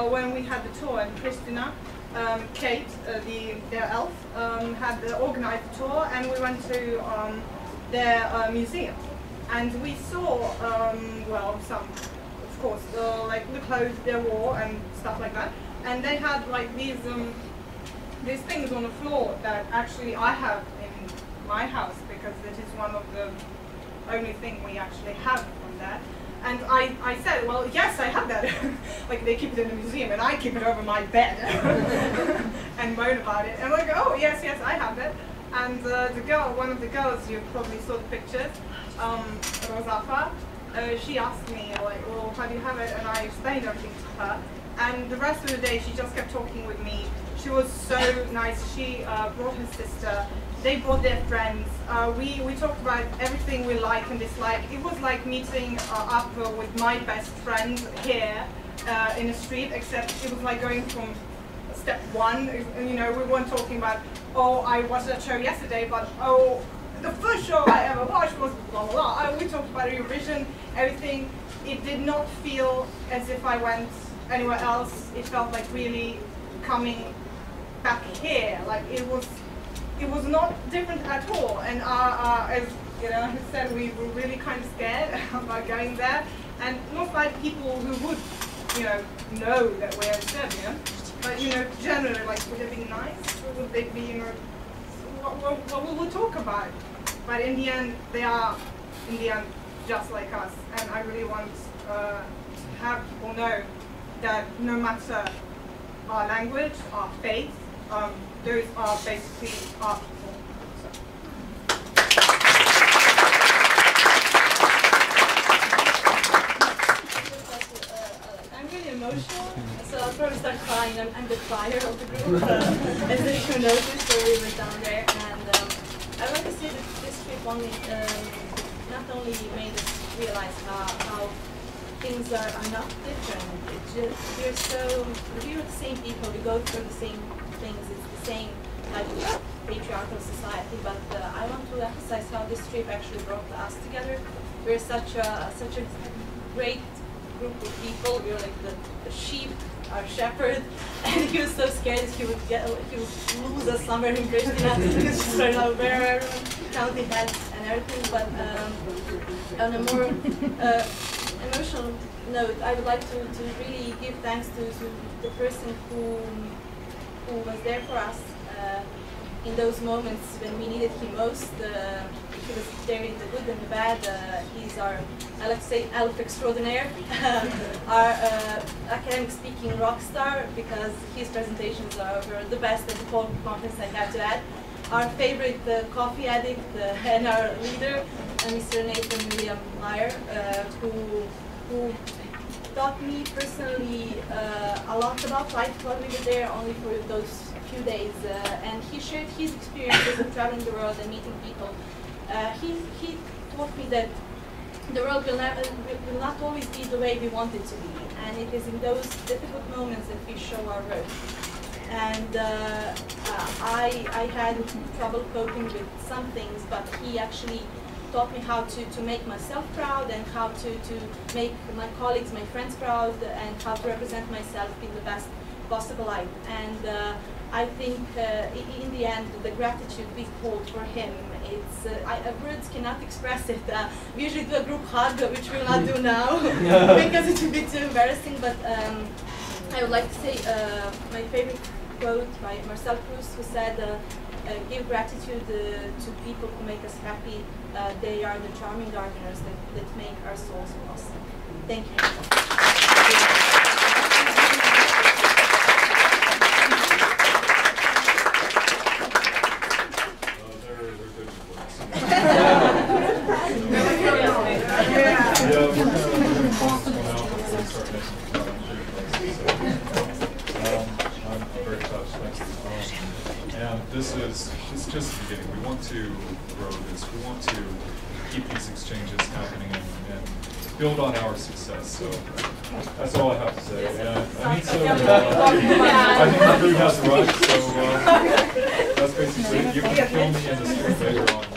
when we had the tour in Pristina, Kate, their elf, had organized the tour, and we went to their museum, and we saw well, some, of course, like the clothes they wore and stuff like that, and they had like these things on the floor that actually I have in my house, because it is one of the only thing we actually have from that. And I said, well, yes, I have that. Like, they keep it in the museum, and I keep it over my bed and moan about it. And I go, oh, yes, I have it. And the girl, one of the girls, you probably saw the pictures, Rosafa, she asked me, like, well, how do you have it? And I explained everything to her. And the rest of the day, she just kept talking with me. She was so nice. She brought her sister. They brought their friends. We talked about everything we like and dislike. It was like meeting up with my best friend here in the street, except it was like going from step one. You know, we weren't talking about, oh, I watched that show yesterday, but oh, the first show I ever watched was blah, blah, blah. We talked about Eurovision, everything. It did not feel as if I went anywhere else. It felt like really coming back here. Like, it was not different at all, and as you know, I said, we were really kind of scared about going there, and not like people who would, you know that we're Serbian, but you know, generally, like, would it be nice, or would they be, you know, what we would talk about? But in the end, they are, in the end, just like us, and I really want to have people know that no matter our language, our faith, those are basically our people. I'm really emotional, so before we start crying, I'm the crier of the group, as you noticed, so we were down there. And I would like to say that this trip only, not only made us realize how things are not different. It's just, we're the same people, we go through the same things, it's the same like patriarchal society, but I want to emphasize how this trip actually brought us together. We're such a great group of people. We're like the sheep, our shepherd, and he was so scared that he would lose us somewhere in Pristina. He was just right now where everyone counting heads and everything. But on a more emotional note, I would like to really give thanks to the person who was there for us in those moments when we needed him most. He was there in the good and the bad. He's our, I like to say, elf extraordinaire, our academic speaking rock star, because his presentations were the best at the whole conference, I have to add. Our favorite coffee addict and our leader, Mr. Nathan William Meyer, who taught me personally a lot about life while we were there only for those few days, and he shared his experiences of traveling the world and meeting people. He taught me that the world will not always be the way we want it to be, and it is in those difficult moments that we show our worth. And I had trouble coping with some things, but he actually taught me how to make myself proud, and how to make my colleagues, my friends proud, and how to represent myself in the best possible light. And I think in the end, the gratitude we hold for him, it's words cannot express it. We usually do a group hug, which we'll not do now because it would be too embarrassing. But I would like to say my favorite quote by Marcel Proust, who said, "Give gratitude to people who make us happy. They are the charming gardeners that make our souls blossom." Thank you. It's just the beginning. We want to grow this. We want to keep these exchanges happening and build on our success. So that's all I have to say. I need some. I think my food has arrived. So that's basically it. You can kill me in the street later on.